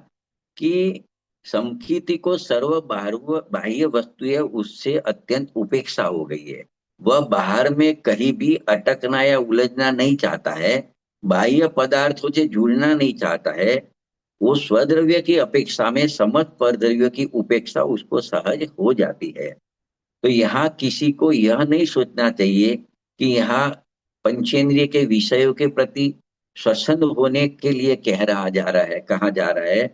कि समकीति को सर्व बाह्य वस्तु है उससे अत्यंत उपेक्षा हो गई है। वह बाहर में कहीं भी अटकना या उलझना नहीं चाहता है, बाह्य पदार्थों से जुड़ना नहीं चाहता है। वो स्वद्रव्य की अपेक्षा में समस्त परद्रव्य की उपेक्षा उसको सहज हो जाती है। तो यहाँ किसी को यह नहीं सोचना चाहिए कि यहाँ पंचेंद्रिय के विषयों के प्रति स्वच्छंद होने के लिए कहा जा रहा है,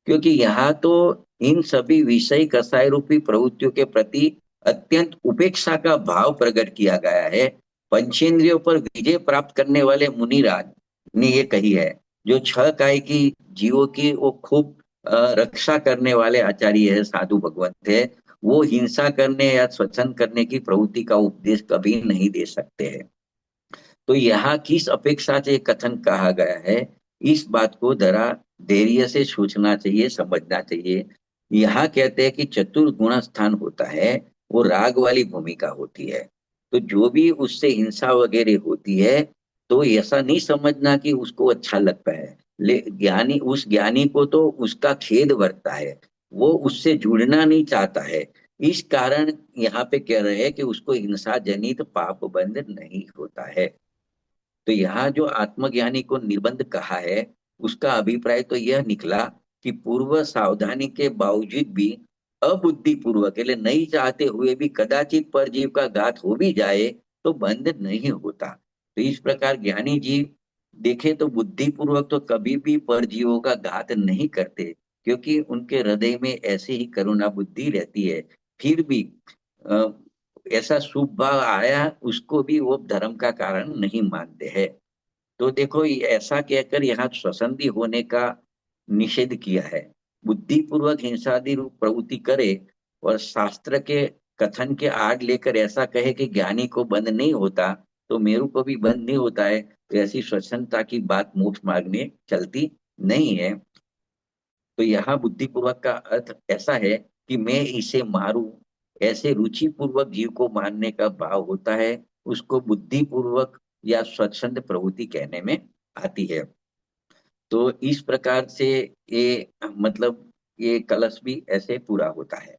क्योंकि यहाँ तो इन सभी विषय कसाय रूपी प्रवृत्तियों के प्रति अत्यंत उपेक्षा का भाव प्रकट किया गया है। पंचेंद्रियों पर विजय प्राप्त करने वाले मुनिराज ने ये कही है, जो छह काय की जीवों की वो खूब रक्षा करने वाले आचार्य है, साधु भगवंत है, वो हिंसा करने या स्वच्छंद करने की प्रवृत्ति का उपदेश कभी नहीं दे सकते हैं। तो यहाँ किस अपेक्षा से कथन कहा गया है, इस बात को जरा धैर्य से सोचना चाहिए, समझना चाहिए। यहाँ कहते हैं कि चतुर्गुण स्थान होता है, वो राग वाली भूमिका होती है। तो जो भी उससे हिंसा वगैरह होती है, तो ऐसा नहीं समझना कि उसको अच्छा लगता है। ले ज्ञानी, उस ज्ञानी को तो उसका खेद बरता है, वो उससे जुड़ना नहीं चाहता है। इस कारण यहाँ पे कह रहे हैं कि उसको हिंसा जनित पाप बंध नहीं होता है। तो यहाँ जो आत्मज्ञानी को निबंध कहा है, उसका अभिप्राय तो यह निकला कि पूर्व सावधानी के बावजूद भी अबुद्धि पूर्वक, नहीं चाहते हुए भी कदाचित परजीव का घात हो भी जाए तो बंध नहीं होता। तो इस प्रकार ज्ञानी जीव देखे तो बुद्धि पूर्वक तो कभी भी परजीवों का घात नहीं करते, क्योंकि उनके हृदय में ऐसी ही करुणा बुद्धि रहती है। फिर भी ऐसा शुभ भाव आया, उसको भी वो धर्म का कारण नहीं मानते हैं। तो देखो ऐसा कहकर यहाँ स्वसंधि होने का निषेध किया है। बुद्धि पूर्वक हिंसादि रूप प्रवृत्ति करे और शास्त्र के कथन के आड़ लेकर ऐसा कहे कि ज्ञानी को बंद नहीं होता तो मेरू को भी बंद नहीं होता है, तो ऐसी स्वच्छंदता की बात मोक्ष मार्ग में चलती नहीं है। तो यहाँ बुद्धि पूर्वक का अर्थ ऐसा है कि मैं इसे मारूं, ऐसे रुचि पूर्वक जीव को मारने का भाव होता है, उसको बुद्धि पूर्वक या स्वच्छंद प्रवृत्ति कहने में आती है। तो इस प्रकार से ये मतलब ये कलश भी ऐसे पूरा होता है।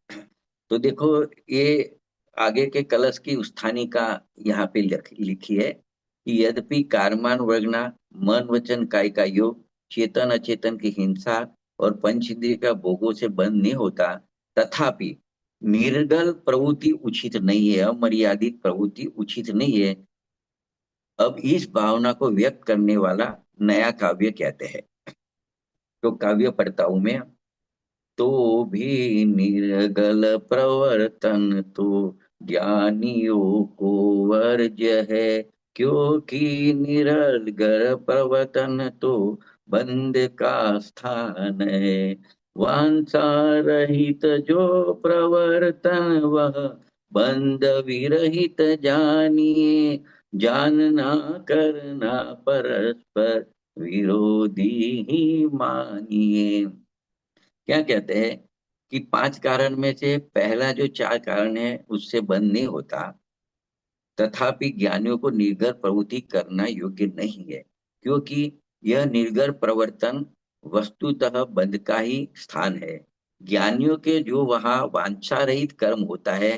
तो देखो ये आगे के कलश की उत्थानी का यहाँ पे लिखी है कि यद्यपि कारमान वर्गना मन वचन काय का योग चेतन अचेतन की हिंसा और पंच इंद्रिय का भोगों से बंद नहीं होता, तथापि निर्गल प्रवृत्ति उचित नहीं है, अमर्यादित प्रवृत्ति उचित नहीं है। अब इस भावना को व्यक्त करने वाला नया काव्य कहते हैं। तो काव्य पढ़ता हूं मैं। तो भी निर्गल प्रवर्तन तो ज्ञानियों को वर्ज्य है, क्योंकि निरर्गल प्रवर्तन तो बंद का स्थान है। वांछा रहित जो प्रवर्तन वह बंद विरहित जानिए, जानना करना परस्पर विरोधी ही मानिए। क्या कहते हैं कि पांच कारण में से पहला जो चार कारण है उससे बंद नहीं होता, तथापि ज्ञानियों को निर्गल प्रवृत्ति करना योग्य नहीं है, क्योंकि यह निर्गर प्रवर्तन वस्तुतः बंध का ही स्थान है। ज्ञानियों के जो वहां वांछा रहित कर्म होता है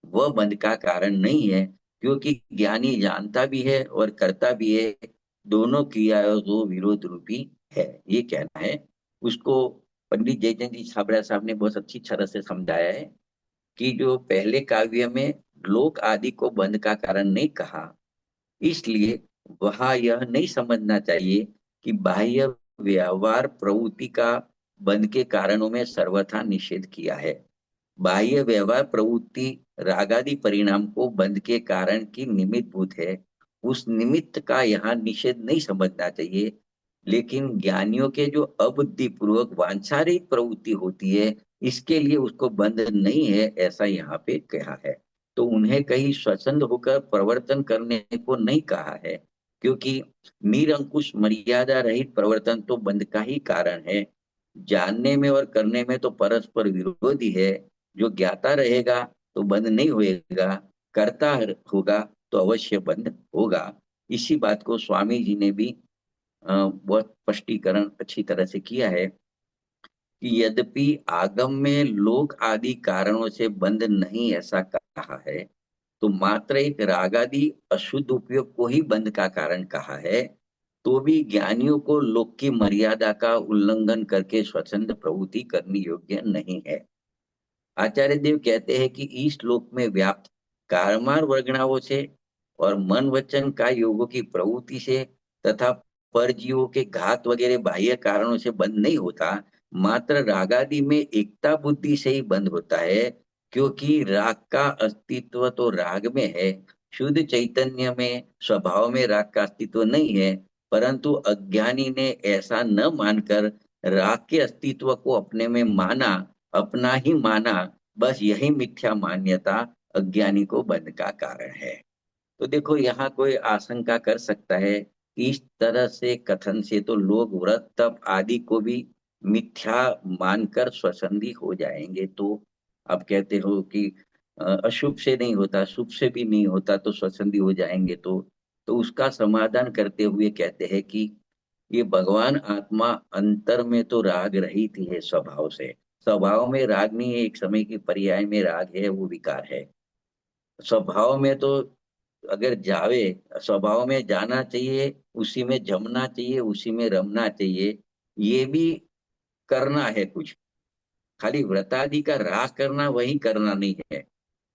वह बंध का कारण नहीं है, क्योंकि ज्ञानी जानता भी है और करता भी है, दोनों क्रिया दो विरोध रूपी है, ये कहना है। उसको पंडित जयचंद जी छाबड़ा साहब ने बहुत अच्छी तरह से समझाया है कि जो पहले काव्य में लोक आदि को बंध का कारण नहीं कहा, इसलिए वहां यह नहीं समझना चाहिए कि बाह्य व्यवहार प्रवृत्ति का बंध के कारणों में सर्वथा निषेध किया है। बाह्य व्यवहार प्रवृत्ति रागादि परिणाम को बंध के कारण की निमित्त भूत है, उस निमित्त का यहाँ निषेध नहीं समझना चाहिए। लेकिन ज्ञानियों के जो अबुद्धि पूर्वक वांछारित प्रवृत्ति होती है, इसके लिए उसको बंध नहीं है, ऐसा यहाँ पे कहा है। तो उन्हें कहीं स्वच्छंद होकर प्रवर्तन करने को नहीं कहा है, क्योंकि निरंकुश मर्यादा रहित प्रवर्तन तो बंध का ही कारण है। जानने में और करने में तो परस्पर विरोधी है। जो ज्ञाता रहेगा तो बंद नहीं होएगा, करता होगा तो अवश्य बंद होगा। इसी बात को स्वामी जी ने भी बहुत स्पष्टीकरण अच्छी तरह से किया है कि यद्यपि आगम में लोक आदि कारणों से बंद नहीं ऐसा कहा है, तो मात्र एक रागादि अशुद्ध उपयोग को ही बंद का कारण कहा है, तो भी ज्ञानियों को लोक की मर्यादा का उल्लंघन करके स्वच्छंद प्रवृत्ति करनी योग्य नहीं है। आचार्य देव कहते हैं कि इस श्लोक में व्याप्त कारमार वर्गणाओं से और मन वचन का योगों की प्रवृत्ति से तथा परजीवों के घात वगैरह बाह्य कारणों से बंद नहीं होता, मात्र रागादि में एकता बुद्धि से ही बंद होता है, क्योंकि राग का अस्तित्व तो राग में है। शुद्ध चैतन्य में स्वभाव में राग का अस्तित्व नहीं है, परंतु अज्ञानी ने ऐसा न मानकर राग के अस्तित्व को अपने में माना, अपना ही माना। बस यही मिथ्या मान्यता अज्ञानी को बंध का कारण है। तो देखो यहाँ कोई आशंका कर सकता है कि इस तरह से कथन से तो लोग व्रत तप आदि को भी मिथ्या मानकर स्वसंदी हो जाएंगे। तो आप कहते हो कि अशुभ से नहीं होता, शुभ से भी नहीं होता, तो स्वसंदी हो जाएंगे। तो उसका समाधान करते हुए कहते हैं कि ये भगवान आत्मा अंतर में तो राग रहित ही है स्वभाव से। स्वभाव में राग नहीं है, एक समय की पर्याय में राग है, वो विकार है। स्वभाव में तो अगर जावे, स्वभाव में जाना चाहिए, उसी में जमना चाहिए, उसी में रमना चाहिए, ये भी करना है कुछ। खाली व्रतादि का राग करना वही करना नहीं है।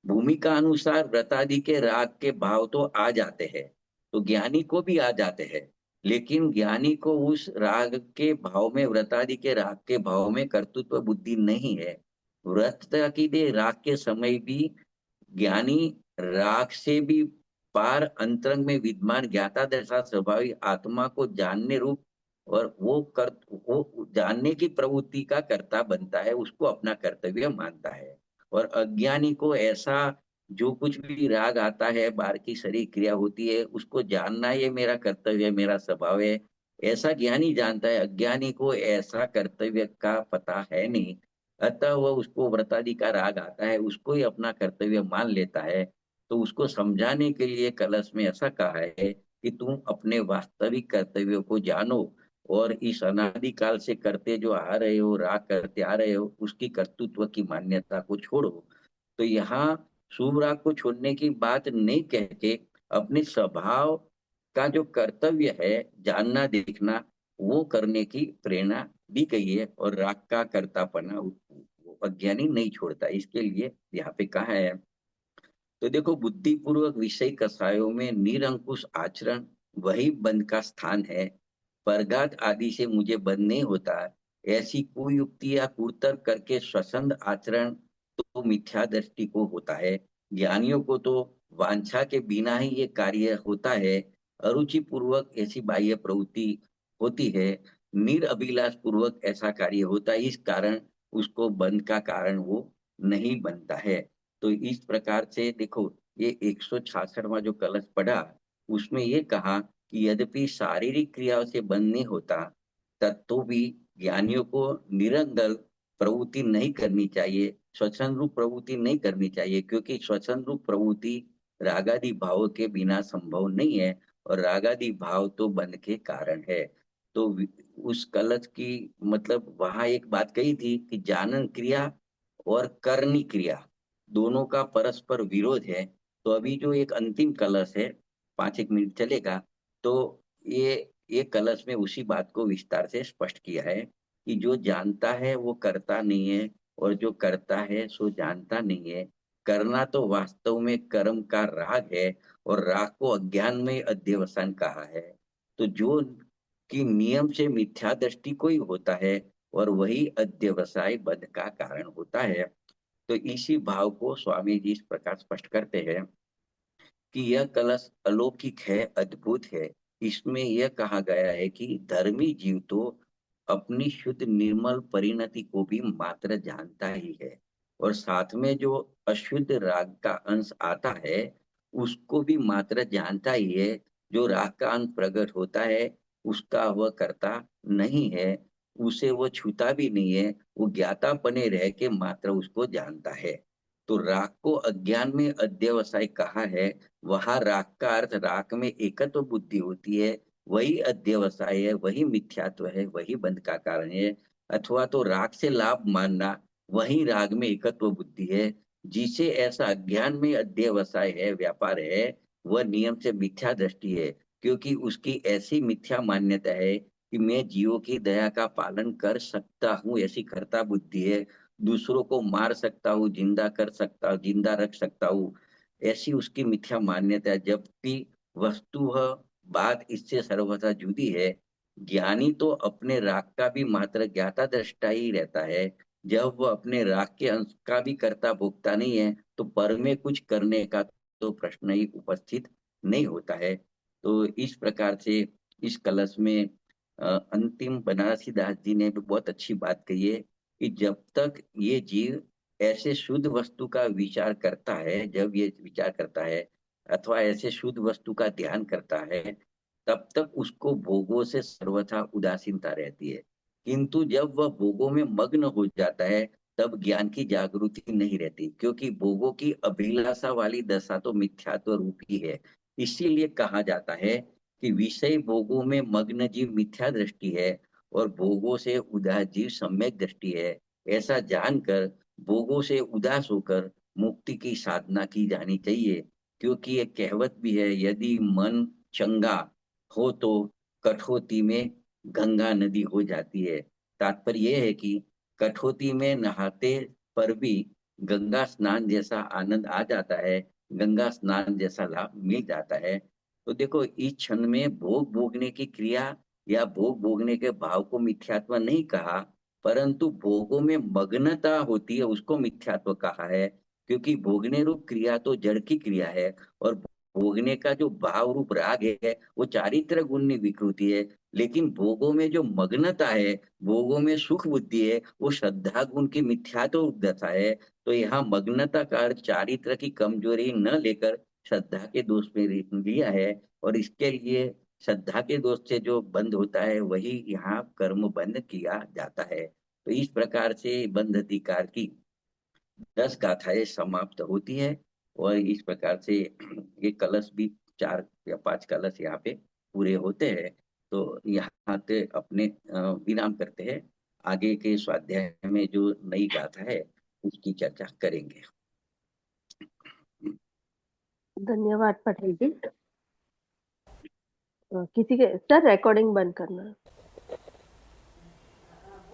भूमिका अनुसार व्रतादि के राग के भाव तो आ जाते हैं, तो ज्ञानी को भी आ जाते हैं, लेकिन ज्ञानी को उस राग के भाव में, व्रतादि के राग के भाव में कर्तृत्व बुद्धि नहीं है। व्रत की दे राग के समय भी ज्ञानी राग से भी पार अंतरंग में विद्यमान ज्ञाता दशा स्वाभाविक आत्मा को जानने रूप और वो जानने की प्रवृत्ति का कर्ता बनता है, उसको अपना कर्तव्य मानता है। और अज्ञानी को ऐसा जो कुछ भी राग आता है, बाहर की शरीर क्रिया होती है, उसको जानना ये मेरा कर्तव्य, मेरा स्वभाव है, ऐसा ज्ञानी जानता है। अज्ञानी को ऐसा कर्तव्य का पता है नहीं, अतः वह उसको व्रतादि का राग आता है, उसको ही अपना कर्तव्य मान लेता है। तो उसको समझाने के लिए कलश में ऐसा कहा है कि तुम अपने वास्तविक कर्तव्यों को जानो और इस अनादिकाल से करते जो आ रहे हो, राग करते आ रहे हो, उसकी कर्तृत्व की मान्यता को छोड़ो। तो यहाँ शुभ राग को छोड़ने की बात नहीं कह के अपने स्वभाव का जो कर्तव्य है, जानना देखना, वो करने की प्रेरणा दी गई है। और राग का कर्तापना वो अज्ञानी नहीं छोड़ता, इसके लिए यहाँ पे कहा है। तो देखो, बुद्धिपूर्वक विषय कसायों में निरंकुश आचरण वही बंध का स्थान है। परघात आदि से मुझे बंध नहीं होता, ऐसी कुयुक्ति या कुतर्क करके स्वसंद आचरण तो मिथ्या दृष्टि को होता है। ज्ञानियों को तो वांछा के बिना ही ये कार्य होता है। अरुचि पूर्वक ऐसी बाह्य प्रवृत्ति होती है, निरअभिलाष पूर्वक ऐसा कार्य होता है, इस कारण उसको बंध का कारण वो नहीं बनता है। तो इस प्रकार से देखो, ये 166वां जो कलश पढ़ा, उसमें ये कहा कि यद्यपि शारीरिक क्रियाओं से बंद नहीं होता, तब भी ज्ञानियों को निरंतर प्रवृत्ति नहीं करनी चाहिए, स्वच्छंद रूप प्रवृत्ति नहीं करनी चाहिए, क्योंकि स्वच्छंद रूप प्रवृत्ति रागादि भाव के बिना संभव नहीं है, और रागादि भाव तो बंध के कारण है। तो उस कलश की मतलब वहां एक बात कही थी कि जानन क्रिया और करनी क्रिया दोनों का परस्पर विरोध है। तो अभी जो एक अंतिम कलश है, 5 एक मिनट चलेगा, तो ये कलश में उसी बात को विस्तार से स्पष्ट किया है कि जो जानता है वो करता नहीं है, और जो करता है सो जानता नहीं है। करना तो वास्तव में कर्म का राग है, और राग को अज्ञान में अध्यवसान कहा है। तो जो कि नियम से मिथ्या दृष्टि को ही होता है, और वही अध्यवसाय बद्ध का कारण होता है। तो इसी भाव को स्वामी जी इस प्रकार स्पष्ट करते हैं कि यह कलश अलौकिक है, अद्भुत है। इसमें यह कहा गया है कि धर्मी जीव तो अपनी शुद्ध निर्मल परिणति को भी मात्र जानता ही है, और साथ में जो अशुद्ध राग का अंश आता है उसको भी मात्र जानता ही है। जो राग का अंश प्रकट होता है उसका वह करता नहीं है, उसे वो छूता भी नहीं है, वो ज्ञाता बने रह के मात्र उसको जानता है। तो राग को अज्ञान में अध्यवसाय कहा है। वहां राग का अर्थ राग में एकत्व बुद्धि होती है, वही अध्यवसाय है, वही मिथ्यात्व है, वही बंध का कारण है। अथवा तो राग से लाभ मानना, वही राग में एकत्व बुद्धि है। जिसे ऐसा अज्ञान में अध्यवसाय है, व्यापार है, वह नियम से मिथ्या दृष्टि है। क्योंकि उसकी ऐसी मिथ्या मान्यता है कि मैं जीवों की दया का पालन कर सकता हूँ, ऐसी कर्ता बुद्धि है। दूसरों को मार सकता हूँ, जिंदा कर सकता हूँ, जिंदा रख सकता हूँ, ऐसी उसकी मिथ्या मान्यता है। जबकि वस्तुतः बात इससे सर्वथा जुदी है। ज्ञानी तो अपने राग का भी मात्र ज्ञाता दृष्टा ही रहता है। जब वह अपने राग के अंश का भी कर्ता भोगता नहीं है, तो पर में कुछ करने का तो प्रश्न ही उपस्थित नहीं होता है। तो इस प्रकार से इस कलश में अंतिम बनारसी दास जी ने भी बहुत अच्छी बात कही है कि जब तक ये जीव ऐसे शुद्ध वस्तु का विचार करता है, जब ये विचार करता है अथवा ऐसे शुद्ध वस्तु का ध्यान करता है, तब तक उसको भोगों से सर्वथा उदासीनता रहती है। किंतु जब वह भोगों में मग्न हो जाता है, तब ज्ञान की जागृति नहीं रहती, क्योंकि भोगों की अभिलाषा वाली दशा तो मिथ्यात्व रूपी है। इसीलिए कहा जाता है कि विषय भोगों में मग्न जीव मिथ्या दृष्टि है, और भोगों से उदास जीव सम्यक दृष्टि है। ऐसा जानकर भोगों से उदास होकर मुक्ति की साधना की जानी चाहिए। क्योंकि एक कहावत भी है, यदि मन चंगा हो तो कठौती में गंगा नदी हो जाती है। तात्पर्य यह है कि कठौती में नहाते पर भी गंगा स्नान जैसा आनंद आ जाता है, गंगा स्नान जैसा लाभ मिल जाता है। तो देखो, इस क्षण में भोग भोगने की क्रिया या भोग भोगने के भाव को मिथ्यात्व नहीं कहा, परंतु भोगों में मग्नता होती है उसको मिथ्यात्व कहा है। क्योंकि भोगने रूप क्रिया तो जड़ की क्रिया है, और भोगने का जो भाव रूप राग है वो चारित्र गुण विकृति है। लेकिन भोगों में जो मग्नता है, भोगों में सुख बुद्धि है, वो श्रद्धा गुण की मिथ्यात्व दशा है। तो यहाँ मग्नता का अर्थ चारित्र की कमजोरी न लेकर श्रद्धा के दोष में लिया है, और इसके लिए श्रद्धा के दोष से जो बंध होता है वही यहाँ कर्म बंध किया जाता है। तो इस प्रकार से बंध अधिकार की 10 गाथाएं समाप्त होती है, और इस प्रकार से ये कलश भी 4 या 5 कलश यहाँ पे पूरे होते हैं। तो यहाँ से अपने विराम करते हैं। आगे के स्वाध्याय में जो नई गाथा है उसकी चर्चा करेंगे। धन्यवाद पटेल जी। किसी के सर रिकॉर्डिंग बंद करना।